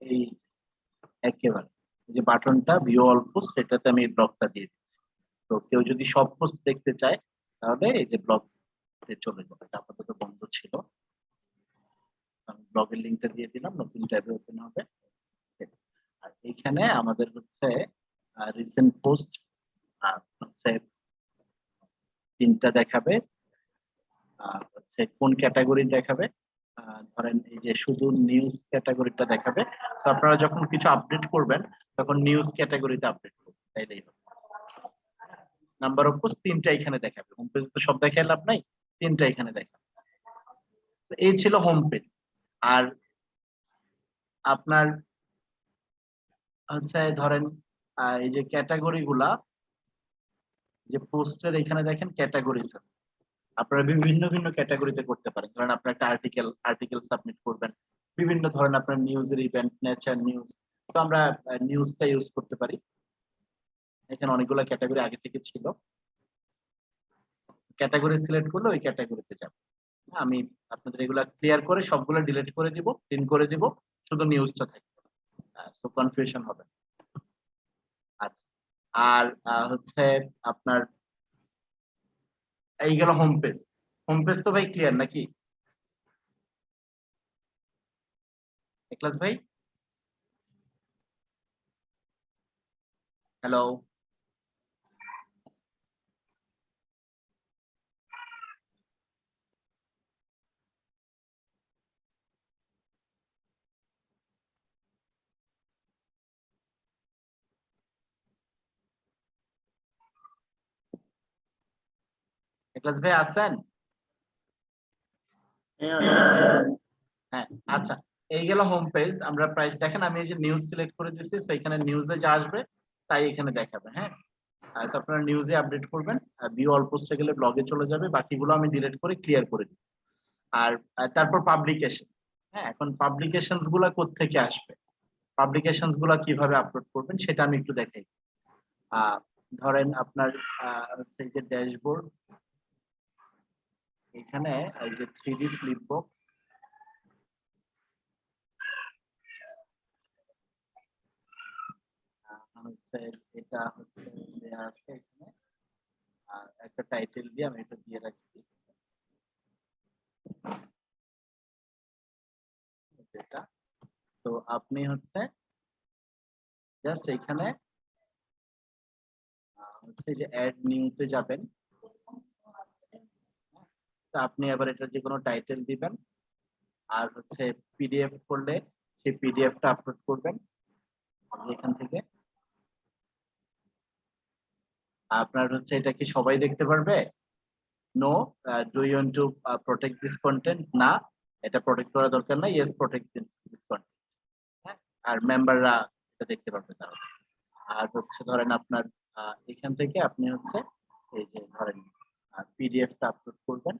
এই একেবারে এই যে বাটনটা ভিউ অল পোস্ট, এটাতে আমি ব্লগটা দিয়ে দিচ্ছি। তো কেউ যদি সব পোস্ট দেখতে চায়, তাহলে এই যে ব্লগ চলে যাবে, এটা আপাতত বন্ধ ছিল। আমি ব্লগের লিঙ্কটা দিয়ে দিলাম, নতুন ট্যাবে ওপেন হবে। আর এখানে আমাদের হচ্ছে রিসেন্ট পোস্ট হচ্ছে 3টা দেখাবে। হচ্ছে কোন ক্যাটাগরি দেখাবে, ধরেন এই যে শুধু নিউজ ক্যাটাগরিটা দেখাবে। তো আপনারা যখন কিছু আপডেট করবেন, তখন নিউজ ক্যাটাগরিতে আপডেট করবেন, তাইলেই হবে। নাম্বার অফ পোস্ট 3টা এখানে দেখাবে, হোম পেজ তো সব দেখায় লাভ নাই, 3টা এখানে দেখাবে। তো এই ছিল হোম পেজ। আর আপনার হচ্ছে ধরেন এই যে ক্যাটাগরি গুলা, যে পোস্টের এখানে দেখেন ক্যাটাগরিজ আছে, আপনারা বিভিন্ন বিভিন্ন ক্যাটাগরিতে করতে পারেন। ধরেন আপনার একটা আর্টিকেল সাবমিট করবেন, বিভিন্ন ধরনের আপনার নিউজের ইভেন্ট, নেচার নিউজ। তো আমরা নিউজটা ইউজ করতে পারি। এখানে অনেকগুলো ক্যাটাগরি আগে থেকে ছিল, ক্যাটাগরি সিলেক্ট করলে ওই ক্যাটাগরিতে যাবে। আমি আপনাদের এগুলা ক্লিয়ার করে সবগুলো ডিলিট করে দিব, প্রিন্ট করে দিব, শুধু নিউজটা থাকবে, সো কনফিউশন হবে। আচ্ছা, আর হচ্ছে আপনার এই গেল হোম পেজ। হোম পেজ তো ভাই ক্লিয়ার নাকি একলাস ভাই? হ্যালো, একলাস ভাই আছেন? হ্যাঁ, আচ্ছা, এই গেল হোম পেজ। আমরা প্রাইস দেখেন, আমি এই যে নিউজ সিলেক্ট করে দিয়েছি, তো এখানে নিউজে যা আসবে তাই এখানে দেখাবে। হ্যাঁ, আপনারা নিউজে আপডেট করবেন, ভিউ অল পোস্টে গেলে ব্লগে চলে যাবে, বাকিগুলো আমি ডিলিট করে ক্লিয়ার করে দিই। আর তারপর পাবলিকেশন। হ্যাঁ, এখন পাবলিকেশনস গুলা কোত্থেকে আসবে, পাবলিকেশনস গুলা কিভাবে আপলোড করবেন সেটা আমি একটু দেখাই। ধরেন আপনার হচ্ছে এই যে ড্যাশবোর্ড, এখানে এই যে 3D ফ্লিপবুক, হচ্ছে এটা হচ্ছে দেয়া আছে এখানে, আর একটা টাইটেল দিয়ে আমি এটা দিয়ে রাখছি, এটা। তো আপনি হচ্ছে জাস্ট এখানে হচ্ছে যে অ্যাড নিউতে যাবেন, তো আপনি আবার এটা যে কোনো টাইটেল দিবেন, আর হচ্ছে পিডিএফ করলে সেই পিডিএফটা আপলোড করবেন যেখান থেকে। আপনার হচ্ছে এটা কি সবাই দেখতে পারবে? No. Do you want to protect this content? না, এটা প্রোটেক্ট করা দরকার না। Yes, protect this content. হ্যাঁ, আর মেম্বাররা এটা দেখতে পারবে তারা। আর হচ্ছে ধরেন আপনার এখান থেকে আপনি হচ্ছে এই যে ধরেন পিডিএফটা আপলোড করবেন,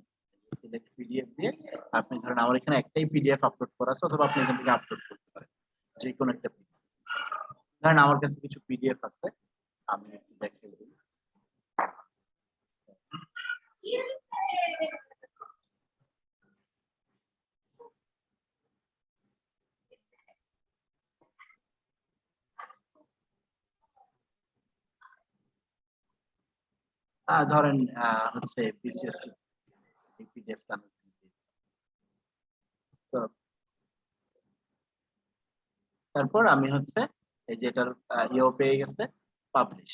সিলেক্ট পিডিএফ দিয়ে আপনি ধরেন আমার এখানে একটাই পিডিএফ আপলোড করা আছে, অথবা আপনি এখান থেকে আপলোড করতে পারেন যে কোনো একটা PDF। ধরেন আমার কাছে কিছু পিডিএফ আছে, আমি একটু দেখিয়ে দিই। ধরেন হচ্ছে বিসিএসসি এই পিডিএফটা আমি তো তারপর আমি হচ্ছে এই যে এটার ইয়েও পেয়ে গেছে, পাবলিশ।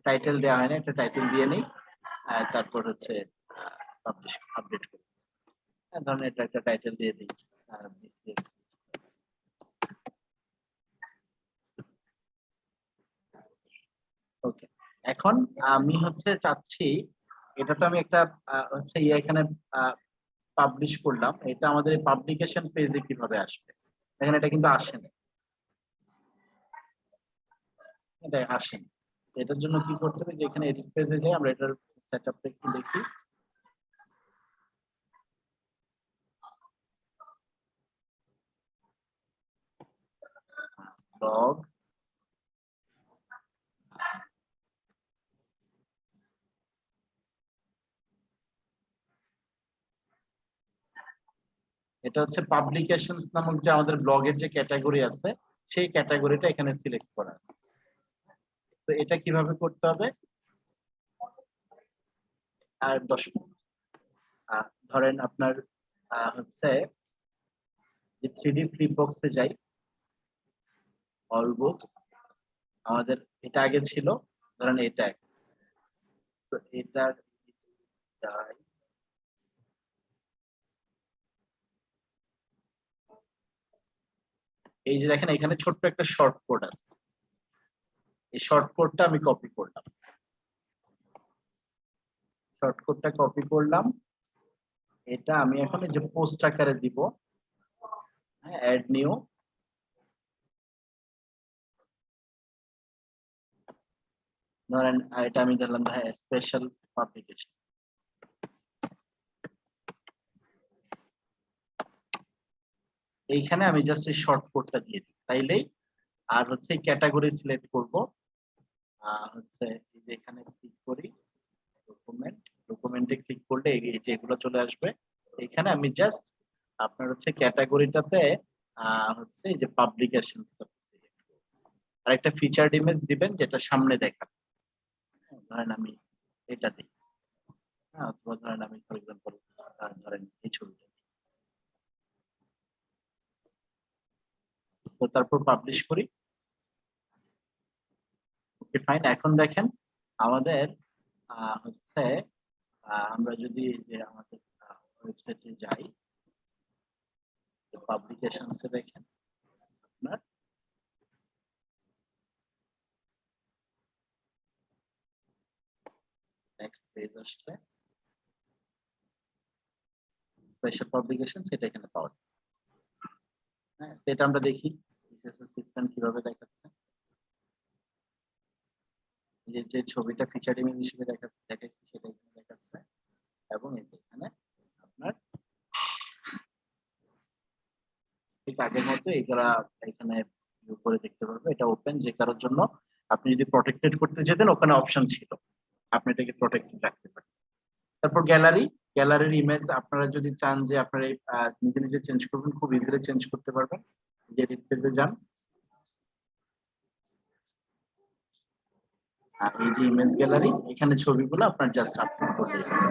টাইটেল দেওয়া হয় না, একটা টাইটেল দিয়ে নেই, তারপর হচ্ছে পাবলিশ আপডেট করি। ধরেন এটা একটা টাইটেল দিয়ে দিই BCSC। ওকে, এখন আমি হচ্ছে চাচ্ছি এটা তো আমি একটা হচ্ছে এখানে পাবলিশ করলাম, এটা আমাদের পাবলিকেশন পেজে কিভাবে আসবে? দেখেন এটা কিন্তু আসে না, এটা আসে না। এটার জন্য কি করতে হবে, যে এখানে এডিট পেজে যাই, আমরা এটার সেটআপটা একটু দেখি। ব্লগ, এটা হচ্ছে পাবলিকেশনস নামক যে আমাদের ব্লগের যে ক্যাটাগরি আছে, সেই ক্যাটাগরিটা এখানে সিলেক্ট করা আছে। তো এটা কিভাবে করতে হবে? আর 10 মিনিট। ধরেন আপনার হচ্ছে যে 3D ফ্লিপ বক্সে যাই, অল বুকস, আমাদের এটা আগে ছিল, ধরেন এটা তো এটার যাই, এই যে দেখেন এখানে ছোট্ট একটা শর্ট কোড আছে, এই শর্ট কোডটা আমি কপি করলাম, শর্ট কোডটা কপি করলাম, এটা আমি এখন এই যে পোস্ট আকারে দিব। হ্যাঁ, অ্যাড নিউ, ধরেন এটা আমি দিলাম স্পেশাল পাবলিকেশন। এইখানে আমি জাস্ট এই শর্ট কোডটা দিয়ে দিই, তাইলেই। আর হচ্ছে ক্যাটাগরি সিলেক্ট করব, হচ্ছে এই যে এখানে ক্লিক করি, ডকুমেন্ট, ডকুমেন্টে ক্লিক করলে এই যে এগুলো চলে আসবে। এখানে আমি জাস্ট আপনার হচ্ছে ক্যাটাগরিটাতে হচ্ছে এই যে পাবলিকেশন, আর একটা ফিচার্ড ইমেজ দিবেন যেটা সামনে দেখাবে। ধরেন আমি এটা দিই, অথবা ধরেন আমি ফর এক্সাম্পল ধরেন এই ছবিটা, তো তারপর পাবলিশ করি। ওকে, ফাইন। এখন দেখেন আমাদের হচ্ছে আমরা যদি যে আমাদের ওয়েবসাইটে যাই, পাবলিকেশনসে দেখেন আপনার নেক্সট পেজ আসছে, স্পেশাল পাবলিকেশন, সেটা এখানে পাওয়া যায়। হ্যাঁ, সেটা আমরা দেখি সিস্টেম কিভাবে দেখাচ্ছে। যে ছবিটা ফিচার ইমেজ হিসেবে দেখাচ্ছি সেটা এখানে দেখাচ্ছে, এবং এখানে আপনার ঠিক আগের মতো এগুলা এখানে উপরে দেখতে পারবে। এটা ওপেন, যে কারোর জন্য আপনি যদি প্রটেক্টেড করতে যেতেন ওখানে অপশন ছিল, আপনি এটাকে প্রটেক্টেড রাখতে পারেন। তারপর গ্যালারি, গ্যালারির ইমেজ আপনারা যদি চান যে আপনারা নিজে নিজে চেঞ্জ করবেন, খুব ইজিলি চেঞ্জ করতে পারবেন। যে এডিট পেজে যান, এই যে ইমেজ গ্যালারি, এখানে ছবিগুলো আপনার জাস্ট আপলোড করতে হবে।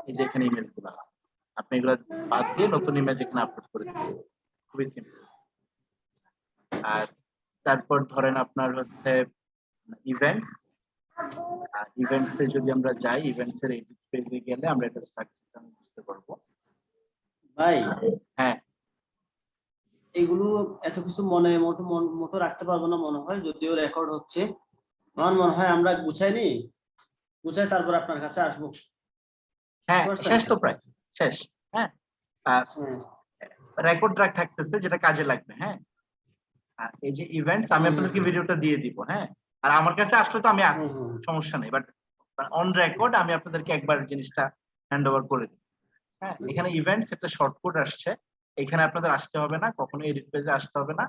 এই যে এখানে ইমেজগুলো আছে, আপনি এগুলো বাদ দিয়ে নতুন ইমেজ এখানে আপলোড করে দিবেন, খুবই সিম্পল। আর তারপর ধরেন আপনার হচ্ছে ইভেন্টস, ইভেন্টস এ যদি আমরা যাই, ইভেন্টস এর এডিট পেজে গেলে আমরা এটা স্ট্রাকচারটা বুঝতে পারবো। ভাই হ্যাঁ, এগুলো এত কিছু মতো রাখতে পারবো না মনে হয়, যদিও রেকর্ড হচ্ছে। আমার মনে হয় আমরা গুছাইনি, গুছাই তারপর আপনার কাছে আসবো। হ্যাঁ, বুঝতে শেষ পারছেন? তো প্রায় শেষ। হ্যাঁ, হ্যাঁ। রেকর্ড রাখ থাকতেছে যেটা কাজে লাগবে। হ্যাঁ, এই যে ইভেন্টস আমি আপনাদেরকে ভিডিওটা দিয়ে দিব। হ্যাঁ, আর আমার কাছে আসলে তো আমি আসি, সমস্যা নেই, বাট অন রেকর্ড আমি আপনাদেরকে একবার জিনিসটা হ্যান্ড ওভার করে দিই। হ্যাঁ, এখানে ইভেন্টস একটা শর্ট কোড আসছে, এখানে আপনাদের আসতে হবে না, কখনো এডিট পেজে আসতে হবে না।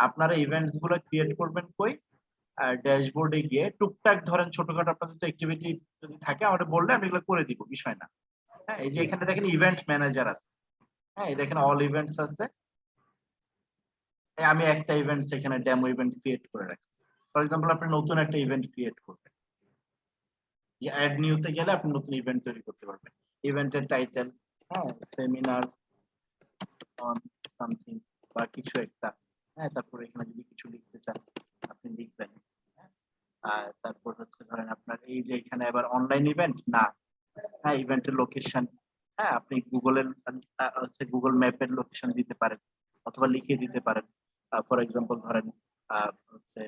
আপনারা ইভেন্টস গুলো ক্রিয়েট করবেন কই, ড্যাশবোর্ডে গিয়ে টুকটাক ধরেন ছোটখাটো আপনাদের তো অ্যাক্টিভিটি যদি থাকে আমাদের বললে আমি এগুলো করে দিব, বিষয় না। হ্যাঁ, এই যে এখানে দেখেন ইভেন্ট ম্যানেজার আছে। হ্যাঁ, এই দেখেন অল ইভেন্টস আছে। আমি একটা ইভেন্টস এখানে ডেমো ইভেন্ট ক্রিয়েট করে রাখছি। ফর এক্সাম্পল আপনি নতুন একটা ইভেন্ট ক্রিয়েট করবেন, যে অ্যাড নিউতে গেলে আপনি নতুন ইভেন্ট তৈরি করতে পারবেন। ইভেন্টের টাইটেল, হ্যাঁ, সেমিনার অন সামথিং বা কিছু একটা। হ্যাঁ, তারপর এখানে যদি কিছু লিখতে চান আপনি লিখবেন। হ্যাঁ, আর তারপর হচ্ছে ধরেন আপনার এই যে এখানে আবার অনলাইন ইভেন্ট না, হ্যাঁ, ইভেন্টের লোকেশন। হ্যাঁ, আপনি গুগলের হচ্ছে গুগল ম্যাপের লোকেশন দিতে পারেন অথবা লিখে দিতে পারেন। ফর এক্সাম্পল ধরেন হচ্ছে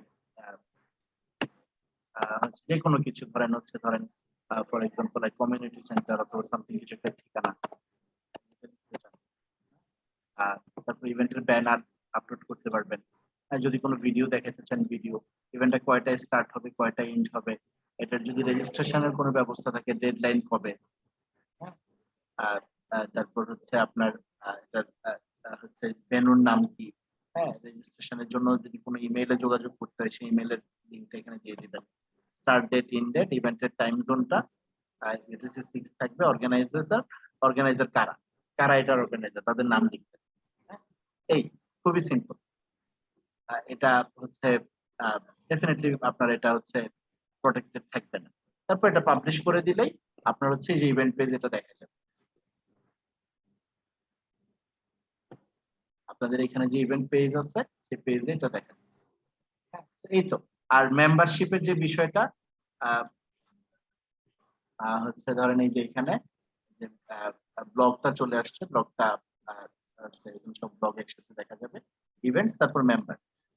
যে কোনো কিছু ধরেন হচ্ছে ধরেন ফর এক্সাম্পল কমিউনিটি সেন্টার অথবা সামথিং কিছু একটা ঠিকানা। তারপর ইভেন্টের ব্যানার আপলোড করতে পারবেন। যদি কোনো ভিডিও দেখাতে চান ভিডিও, ইভেন্টটা কয়টায় স্টার্ট হবে কয়টা এন্ড হবে, এটার যদি রেজিস্ট্রেশনের কোনো ব্যবস্থা থাকে ডেডলাইন কবে। হ্যাঁ, তারপর হচ্ছে আপনার এটার হচ্ছে ভেন্যুর নাম কি। হ্যাঁ, রেজিস্ট্রেশনের জন্য যদি কোনো ইমেইলে যোগাযোগ করতে হয় সেই ইমেইলের লিংকটা এখানে দিয়ে দিবেন। স্টার্ট ডেট, ইন ডেট, ইভেন্টের টাইম জোনটা, ইউটিসি 6 থাকবে, অর্গানাইজার কারা কারা এটার অর্গানাইজার তাদের নাম লিখবেন। হ্যাঁ, এই খুবই সিম্পল। এটা হচ্ছে ডেফিনেটলি আপনার এটা হচ্ছে প্রোটেক্টেড থাকবে না। তারপর এটা পাবলিশ করে দিলেই আপনার হচ্ছে যে ইভেন্ট পেজ এটা দেখা যাবে। আপনাদের এখানে যে ইভেন্ট পেজ আছে সেই পেজে এটা দেখা যাবে। হ্যাঁ, এই তো। আর মেম্বারশিপের যে বিষয়টা হচ্ছে ধরেন এই যে এখানে যে ব্লগটা চলে আসছে, ব্লগটা সব ব্লগ একসাথে দেখা যাবে। ইভেন্টস, তারপর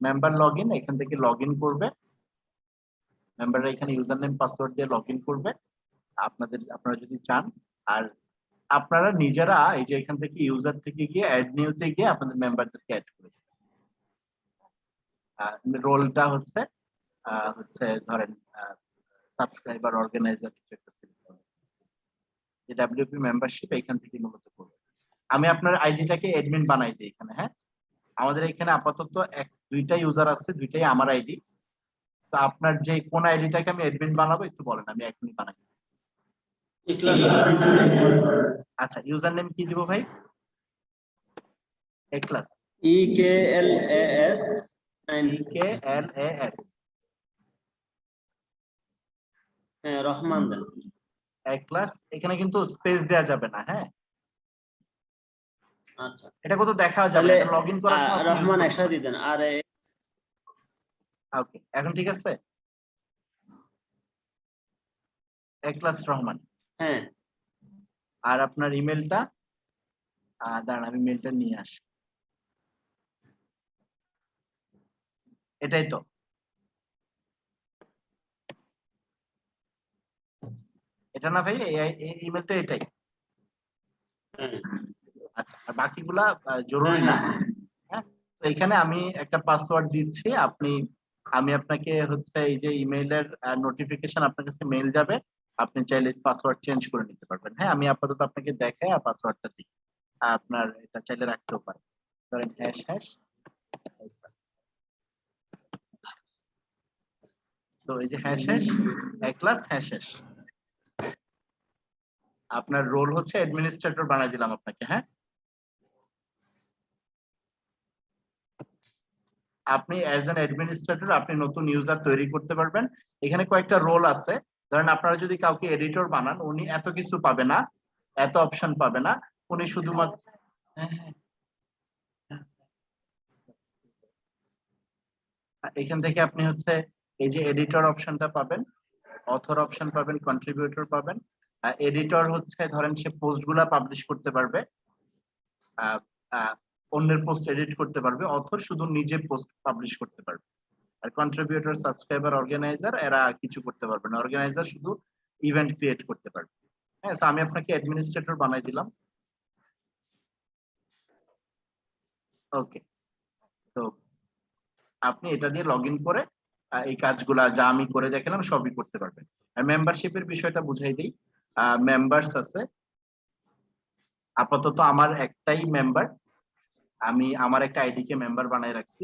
মেম্বার লগ ইন, এখান থেকে লগ ইন করবে মেম্বাররা, এখানে ইউজার নেম পাসওয়ার্ড দিয়ে লগ ইন করবে আপনারা যদি চান। আর আপনারা নিজেরা এই যে এখান থেকে ইউজার থেকে গিয়ে অ্যাড নিউতে গিয়ে আপনাদের মেম্বারদেরকে অ্যাড করে রোলটা হচ্ছে ধরেন সাবস্ক্রাইবার অর্গানাইজার কিছু একটা সিলেক্ট করবেন। যে ডাব্লিউপি মেম্বারশিপ এখান থেকে মূলত করবে। আমি আপনার আইডিটাকে অ্যাডমিন বানাই দিই এখানে। হ্যাঁ, আমাদের এখানে আপাতত দুইটা ইউজার আছে, দুইটাই আমার আইডি। তো আপনার যে কোন আইডিটাকে আমি অ্যাডমিন বানাবো একটু বলেন, আমি এখনই বানাই। আচ্ছা, ইউজার নেম কি দিব ভাই? এ ক্লাস, EKLAS EKLAS, হ্যাঁ, রহমান দেন। এ ক্লাস, এখানে কিন্তু স্পেস দেওয়া যাবে না। হ্যাঁ, আচ্ছা, এটা কত দেখা যাবে, তাহলে এটা লগইন করার সময় আপনি ইউজ রহমান করতে একসাথে পারবেন। দিতেন। আর ওকে, এখন ঠিক আছে। এ ক্লাস রহমান। হ্যাঁ, আর আপনার ইমেলটা দাঁড়ান আমি মেলটা নিয়ে আসি। এটাই তো, এটা না ভাই? এই ইমেলটা এটাই। হ্যাঁ, আচ্ছা, আর বাকিগুলা জরুরি হ্যাঁ, না। হ্যাঁ। হ্যাঁ, তো এখানে আমি একটা পাসওয়ার্ড দিচ্ছি, আমি আপনাকে হচ্ছে এই যে ইমেইলের নোটিফিকেশন আপনার কাছে মেইল যাবে, আপনি চাইলে পাসওয়ার্ড চেঞ্জ করে নিতে পারবেন। হ্যাঁ, আমি আপাতত আপনাকে দেখাই আর পাসওয়ার্ডটা দিই, আপনার এটা চাইলে রাখতেও পারেন। ধরেন হ্যাশ হ্যাশ। তো এই যে হ্যাশ হ্যাশ এ ক্লাস হ্যাশ হ্যাশ, আপনার রোল হচ্ছে অ্যাডমিনিস্ট্রেটর বানাই দিলাম আপনাকে। হ্যাঁ, আপনি অ্যাজ অ্যান অ্যাডমিনিস্ট্রেটর আপনি নতুন ইউজার তৈরি করতে পারবেন। এখানে কয়েকটা রোল আছে। ধরেন আপনারা যদি কাউকে এডিটর বানান, উনি এত কিছু পাবে না, এত অপশন পাবে না। উনি শুধুমাত্র এখান থেকে আপনি হচ্ছে এই যে এডিটর অপশনটা পাবেন। অথর অপশন পাবেন, কন্ট্রিবিউটর পাবেন, এডিটর হচ্ছে ধরেন সে পোস্ট গুলা পাবলিশ করতে পারবে, আহ, আহ, অন্যের পোস্ট এডিট করতে পারবে, অথর শুধু নিজে পোস্ট পাবলিশ করতে পারবে। আর কন্ট্রিবিউটর, সাবস্ক্রাইবার, অর্গানাইজার এরা কিছু করতে পারবে না। অর্গানাইজার শুধু ইভেন্ট ক্রিয়েট করতে পারবে। হ্যাঁ, আমি আপনাকে অ্যাডমিনিস্ট্রেটর বানাই দিলাম। ওকে, তো আপনি এটা দিয়ে লগ ইন করে এই কাজগুলা যা আমি করে দেখালাম সবই করতে পারবেন। আর মেম্বারশিপের বিষয়টা বুঝাই দিই। মেম্বার্স আছে, আপাতত আমার একটাই মেম্বার, আমি আমার একটা আইডি কে মেম্বার বানায় রাখছি।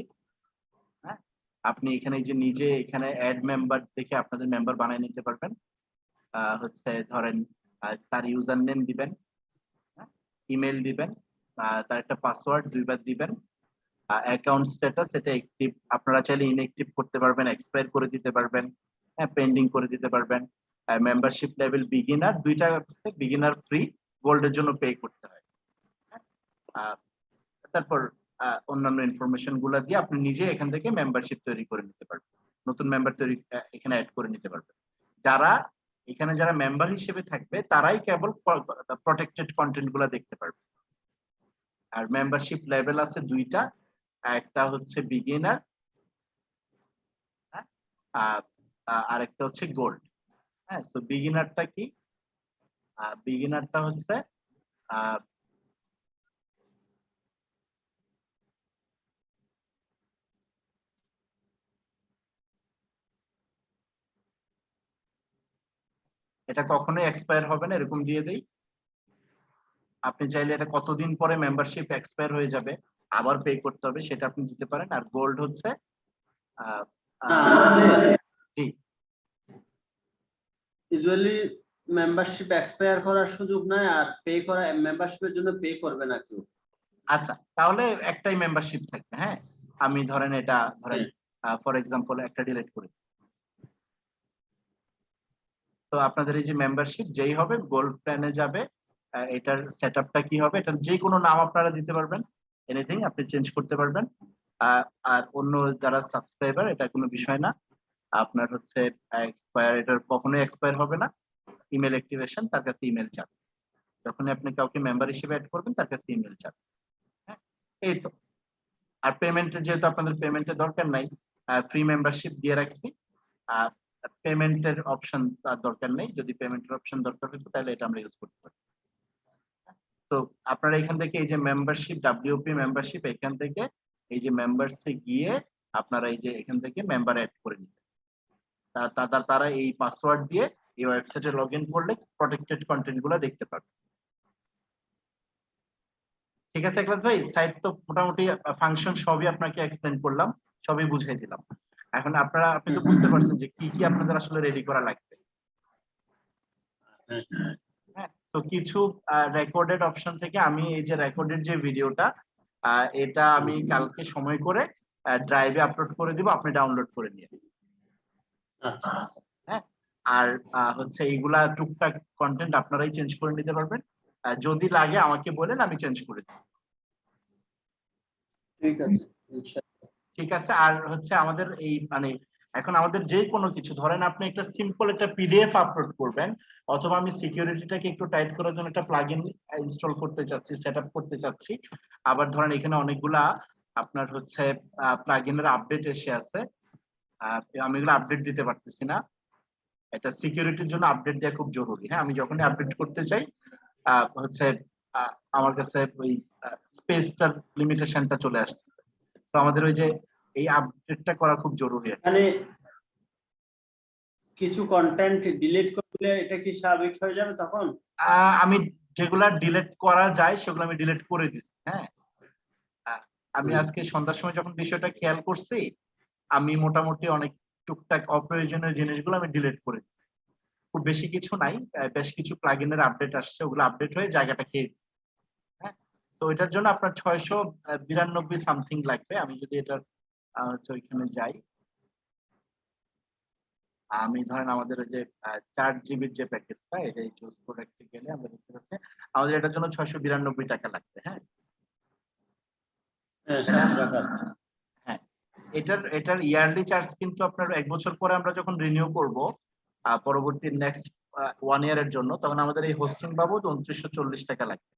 হ্যাঁ, আপনি এখানে যে নিজে এখানে অ্যাড মেম্বার দেখে আপনাদের মেম্বার বানায় নিতে পারবেন। হচ্ছে ধরেন তার ইউজার নেম দিবেন, ইমেল দিবেন, তার একটা পাসওয়ার্ড 2বার দিবেন, অ্যাকাউন্ট স্ট্যাটাস এটা অ্যাক্টিভ, আপনারা চাইলে ইনঅ্যাক্টিভ করতে পারবেন, এক্সপায়ার করে দিতে পারবেন, হ্যাঁ পেন্ডিং করে দিতে পারবেন। মেম্বারশিপ লেভেল বিগিনার, দুইটা আছে, বিগিনার ফ্রি, গোল্ডের জন্য পে করতে হয়। তারপর অন্যান্য ইনফরমেশন গুলা দিয়ে আপনি নিজে এখান থেকে মেম্বারশিপ তৈরি করে নিতে পারবেন, নতুন মেম্বার তৈরি এখানে অ্যাড করে নিতে পারবেন। যারা এখানে যারা মেম্বার হিসেবে থাকবে তারাই কেবল প্রটেক্টেড কন্টেন্ট গুলা দেখতে পারবে। আর মেম্বারশিপ লেভেল আছে দুইটা, একটা হচ্ছে বিগিনার, আর একটা হচ্ছে গোল্ড। হ্যাঁ, সো বিগিনারটা কি? বিগিনারটা হচ্ছে এটা কখনোই এক্সপায়ার হবে না, এরকম দিয়ে দেই। আপনি চাইলে এটা কতদিন পরে মেম্বারশিপ এক্সপায়ার হয়ে যাবে আবার পে করতে হবে সেটা আপনি দিতে পারেন। আর গোল্ড হচ্ছে জি, ইউজুয়ালি মেম্বারশিপ এক্সপায়ার করার সুযোগ নাই, আর পে করা মেম্বারশিপের জন্য পে করবে না কেউ। আচ্ছা, তাহলে একটাই মেম্বারশিপ থাকবে। হ্যাঁ, আমি ধরেন এটা ধরেন ফর এক্সাম্পল একটা ডিলিট করি। তো আপনাদের এই যে মেম্বারশিপ যেই হবে গোল্ড প্ল্যানে যাবে, এটার সেটআপটা কি হবে, এটার যে কোনো নাম আপনারা দিতে পারবেন, এনিথিং আপনি চেঞ্জ করতে পারবেন। আর অন্য যারা সাবস্ক্রাইবার এটা কোনো বিষয় না, আপনার হচ্ছে এক্সপায়ার, এটার কখনোই এক্সপায়ার হবে না। ইমেল অ্যাক্টিভেশন, তার কাছে ইমেল যাবে, যখনই আপনি কাউকে মেম্বার হিসেবে অ্যাড করবেন তার কাছে ইমেল যাবে। হ্যাঁ, এই তো। আর পেমেন্টের যেহেতু আপনাদের পেমেন্টের দরকার নাই, ফ্রি মেম্বারশিপ দিয়ে রাখছি, আর পেমেন্টের অপশন তার দরকার নেই। যদি পেমেন্টের অপশন দরকার হতো তাহলে এটা আমরা ইউজ করতে পারি। তো আপনারা এখান থেকে এই যে মেম্বারশিপ, ডাব্লিউপি মেম্বারশিপ, এখান থেকে এই যে মেম্বারসে গিয়ে আপনারা এই যে এখান থেকে মেম্বার অ্যাড করে নিতে, তারা এই পাসওয়ার্ড দিয়ে এই ওয়েবসাইটে লগ ইন করলে প্রটেক্টেড কন্টেন্ট গুলো দেখতে পাবে। ঠিক আছে ক্লাস ভাই, সাইট তো মোটামুটি ফাংশন সবই আপনাকে এক্সপ্লেন করলাম, সবই বুঝিয়ে দিলাম। এখন আপনি তো বুঝতে পারছেন যে কি কি আপনাদের আসলে রেডি করা লাগবে। হ্যাঁ, তো কিছু রেকর্ডেড অপশন থেকে আমি এই যে রেকর্ডেড যে ভিডিওটা, এটা আমি কালকে সময় করে ড্রাইভে আপলোড করে দিব, আপনি ডাউনলোড করে নিয়ে। আচ্ছা, হ্যাঁ, আর হচ্ছে এইগুলা টুকটাক কন্টেন্ট আপনারাই চেঞ্জ করে নিতে পারবেন, যদি লাগে আমাকে বলেন আমি চেঞ্জ করে দেব। ঠিক আছে, ইনশাআল্লাহ। ঠিক আছে। আর হচ্ছে আমাদের এই মানে এখন আমাদের যে কোনো কিছু ধরেন আপনি একটা সিম্পল একটা পিডিএফ আপলোড করবেন, অথবা আমি সিকিউরিটিটাকে একটু টাইট করার জন্য একটা প্লাগইন ইনস্টল করতে চাচ্ছি, সেটআপ করতে চাচ্ছি। আবার ধরেন এখানে অনেকগুলা আপনার হচ্ছে প্লাগইনের আপডেট এসে আছে, আমি এগুলো আপডেট দিতে পারতেছি না। এটা সিকিউরিটির জন্য আপডেট দেওয়া খুব জরুরি। হ্যাঁ, আমি যখনই আপডেট করতে চাই হচ্ছে আমার কাছে ওই স্পেসটার লিমিটেশনটা চলে আসছে। তো আমাদের ওই যে এই আপডেটটা করা খুব জরুরি। মানে কিছু কন্টেন্ট ডিলিট করলে এটা কি স্বাভাবিক হয়ে যাবে তখন? আমি যেগুলা ডিলিট করা যায় সেগুলো আমি ডিলিট করে দিচ্ছি। হ্যাঁ, আমি আজকে সন্ধ্যার সময় যখন বিষয়টা খেয়াল করছি, আমি মোটামুটি অনেক টুকটাক অপ্রয়োজনীয় জিনিসগুলো আমি ডিলিট করে দিচ্ছি। খুব বেশি কিছু নাই, বেশ কিছু প্লাগইনের আপডেট আসছে, ওগুলো আপডেট হয়ে জায়গাটা খেয়ে দিচ্ছে। হ্যাঁ, তো এটার জন্য আপনার 692 সামথিং লাগবে। আমি যদি এটা হচ্ছে ওইখানে যাই, আমি ধরেন আমাদের যে 4 জিবির যে প্যাকেজটা, এটা চুজ প্রোডাক্টে গেলে আমরা দেখতে পাচ্ছি আমাদের এটার জন্য 692 টাকা লাগবে। হ্যাঁ, হ্যাঁ, 700 টাকা। হ্যাঁ, এটার ইয়ারলি চার্জ কিন্তু আপনার 1 বছর পরে আমরা যখন রিনিউ করব পরবর্তী নেক্সট 1 ইয়ারের জন্য, তখন আমাদের এই হোস্টিং বাবদ 2940 টাকা লাগবে।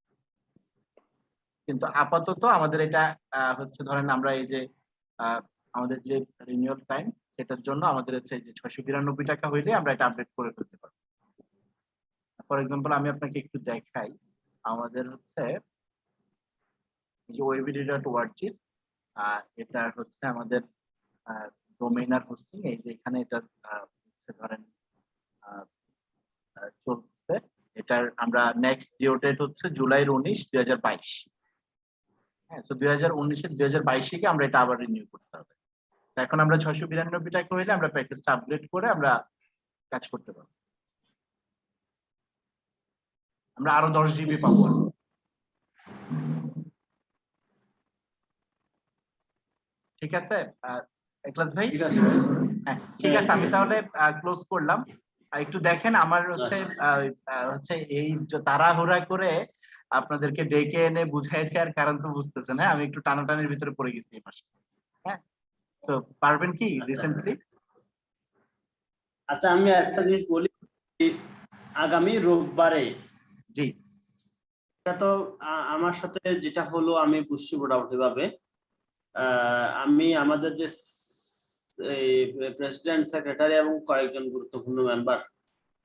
কিন্তু আপাতত আমাদের এটা হচ্ছে ধরেন আমরা এই যে আমাদের যে রিনিউয়াল টাইম সেটার জন্য আমাদের হচ্ছে যে 692 টাকা হইলে আমরা এটা আপডেট করে ফেলতে পারবো। ফর এক্সাম্পল আমি আপনাকে একটু দেখাই, আমাদের হচ্ছে যে webd.org এটা হচ্ছে আমাদের ডোমেইনার হোস্টিং, এই যে এখানে এটা হচ্ছে ধরেন চলছে। এটার আমরা নেক্সট ডিও ডেট হচ্ছে জুলাই 19, 2022। হ্যাঁ, তো 2019-এর 2022 কে আমরা এটা আবার রিনিউ করতে হবে। এখন আমরা 692 টাকা হইলে আমরা প্যাকেজটা আপগ্রেড করে আমরা কাজ করতে পারবো। আমরা আরো 10 জিবি পাবো। ঠিক আছে একলাস ভাই? ঠিক আছে ভাই। হ্যাঁ ঠিক আছে, আমি তাহলে ক্লোজ করলাম। একটু দেখেন আমার হচ্ছে এই তাড়াহুড়া করে আপনাদেরকে ডেকে এনে বুঝাই দেওয়ার কারণ তো বুঝতেছেন। হ্যাঁ, আমি একটু টানাটানির ভিতরে পড়ে গেছি এই মাসে। হ্যাঁ, তো পারবেন কি রিসেন্টলি? আচ্ছা, আমি একটা জিনিস বলি, আগামী রোববারে জি, এটা তো আমার সাথে যেটা হলো আমি বুঝছি মোটামুটি ভাবে, আমি আমাদের যে প্রেসিডেন্ট, সেক্রেটারি এবং কয়েকজন গুরুত্বপূর্ণ মেম্বার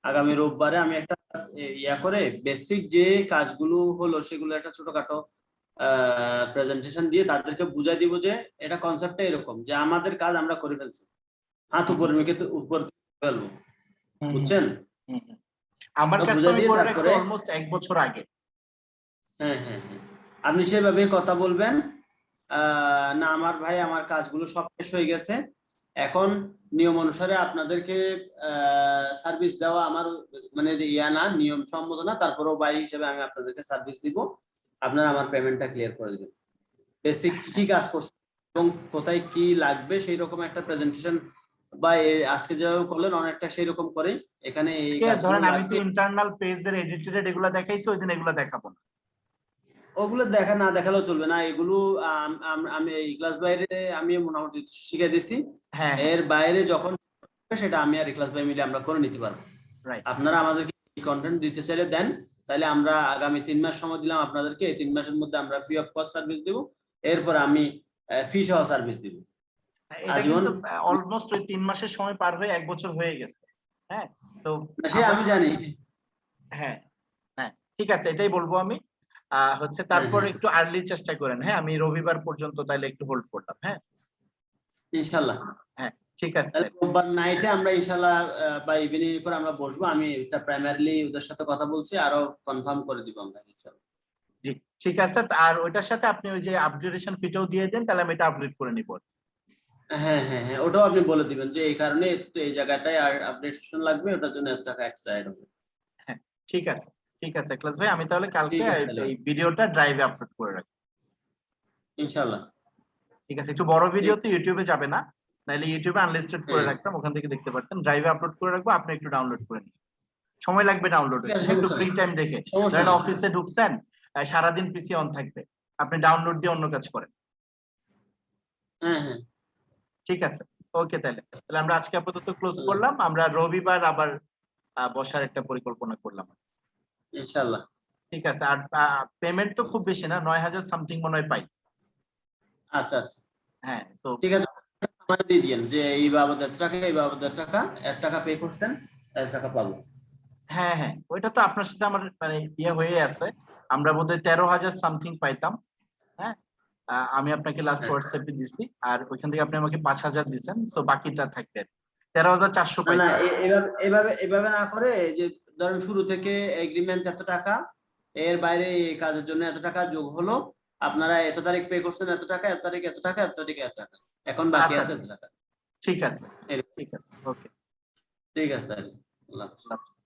আগামী রোববারে আমি একটা ইয়া করে বেসিক যে কাজগুলো হলো সেগুলো একটা ছোটখাটো প্রেজেন্টেশন দিয়ে তাদেরকে বুঝাই দিব যে এটা কনসেপ্টটা এরকম যে আমাদের কাজ আমরা করে ফেলছি, হাত উপর ফেলবো, বুঝছেন? আমার কাছে আমি করে রাখছি অলমোস্ট 1 বছর আগে। হ্যাঁ হ্যাঁ হ্যাঁ, আপনি সেভাবে কথা বলবেন। না আমার ভাই আমার কাজগুলো সব শেষ হয়ে গেছে, এখন নিয়ম অনুসারে আপনাদেরকে সার্ভিস দেওয়া আমার মানে ইয়া না, নিয়ম সম্মত না, তারপরেও ভাই হিসেবে আমি আপনাদেরকে সার্ভিস দিব, আপনারা আমার পেমেন্টটা ক্লিয়ার করে দিবেন। বেসিক কি কাজ করছে এবং কোথায় কি লাগবে সেই রকম একটা প্রেজেন্টেশন বা আজকে যেভাবে করলেন অনেকটা সেই রকম করে এখানে এই ধরেন আমি তো ইন্টারনাল পেজের এডিটেড এগুলো দেখাইছি, ওই দিন এগুলো দেখাবো না। ওগুলো দেখা না দেখালেও চলবে না, এগুলো আমি এই ক্লাস বাইরে আমি মোটামুটি শিখিয়ে দিছি। হ্যাঁ, এর বাইরে যখন সেটা আমি আর ক্লাস বাই মিলে আমরা করে নিতে পারবো। আপনারা আমাদেরকে কন্টেন্ট দিতে চাইলে দেন, তাহলে আমরা আগামী 3 মাস সময় দিলাম আপনাদেরকে, এই 3 মাসের মধ্যে আমরা ফ্রি অফ কস্ট সার্ভিস দিব, এরপর আমি ফি সহ সার্ভিস দিব। এটা কিন্তু অলমোস্ট ওই 3 মাসের সময় পার হয়ে 1 বছর হয়ে গেছে। হ্যাঁ, তো সে আমি জানি। হ্যাঁ হ্যাঁ ঠিক আছে, এটাই বলবো আমি। হচ্ছে তারপর একটু আর্লি চেষ্টা করেন। হ্যাঁ, আমি রবিবার পর্যন্ত তাইলে একটু হোল্ড করলাম। হ্যাঁ ইনশাআল্লাহ। হ্যাঁ ঠিক আছে, রোববার নাইটে আমরা ইনশাআল্লাহ বা ইভিনিং এর পর আমরা বসবো, আমি এটা প্রাইমারিলি ওদের সাথে কথা বলছি, আরো কনফার্ম করে দিব আমরা ইনশাআল্লাহ। জি ঠিক আছে, আর ওইটার সাথে আপনি ওই যে আপগ্রেডেশন ফিটাও দিয়ে দেন, তাহলে আমি এটা আপগ্রেড করে নিব। হ্যাঁ হ্যাঁ হ্যাঁ, ওটাও আপনি বলে দিবেন যে এই কারণে এই জায়গাটায় আর আপডেটেশন লাগবে, ওটার জন্য এত টাকা এক্সট্রা অ্যাড হবে। হ্যাঁ ঠিক আছে, ঠিক আছে ক্লাস ভাই, আমি তাহলে কালকে এই ভিডিওটা ড্রাইভে আপলোড করে রাখবো ইনশাআল্লাহ। ঠিক আছে, একটু বড় ভিডিও তো ইউটিউবে যাবে না, নাহলে ইউটিউবে আনলিস্টেড করে রাখতাম, ওখান থেকে দেখতে পারতেন। ড্রাইভে আপলোড করে রাখবো, আপনি একটু ডাউনলোড করে নিন, সময় লাগবে ডাউনলোড হতে, একটু ফ্রি টাইম দেখে। ধরেন অফিসে ঢুকছেন, সারাদিন পিসি অন থাকবে, আপনি ডাউনলোড দিয়ে অন্য কাজ করেন। হ্যাঁ হ্যাঁ ঠিক আছে, ওকে, তাহলে আমরা আজকে আপাতত ক্লোজ করলাম, আমরা রবিবার আবার বসার একটা পরিকল্পনা করলাম ইনশাআল্লাহ। ঠিক আছে, আর পেমেন্ট তো খুব বেশি না, 9000 সামথিং মনে হয় পাই। আচ্ছা আচ্ছা হ্যাঁ, তো ঠিক আছে, আমাকে দিয়ে দিয়েন যে এই বাবদ এত টাকা, এই বাবদ এত টাকা, 1 টাকা পে করছেন, 1 টাকা পাবো। হ্যাঁ হ্যাঁ, ওইটা তো আপনার সাথে আমার মানে ইয়ে হয়ে আছে, আমরা বোধহয় 13,000 সামথিং পাইতাম। হ্যাঁ, আমি আপনাকে লাস্ট হোয়াটসঅ্যাপে দিছি, আর ওইখান থেকে আপনি আমাকে 5,000 দিবেন, সো বাকিটা থাকবে 13,400 পাইতাম। না এভাবে না করে, যে ধরেন শুরু থেকে এগ্রিমেন্ট এত টাকা, এর বাইরে এই কাজের জন্য এত টাকা যোগ হলো, আপনারা এত তারিখ পে করছেন এত টাকা, এত তারিখ এত টাকা, এত তারিখ এত টাকা, এখন বাকি আছে এত টাকা। ঠিক আছে, ঠিক আছে, ওকে, ঠিক আছে তাহলে আল্লাহ হাফেজ।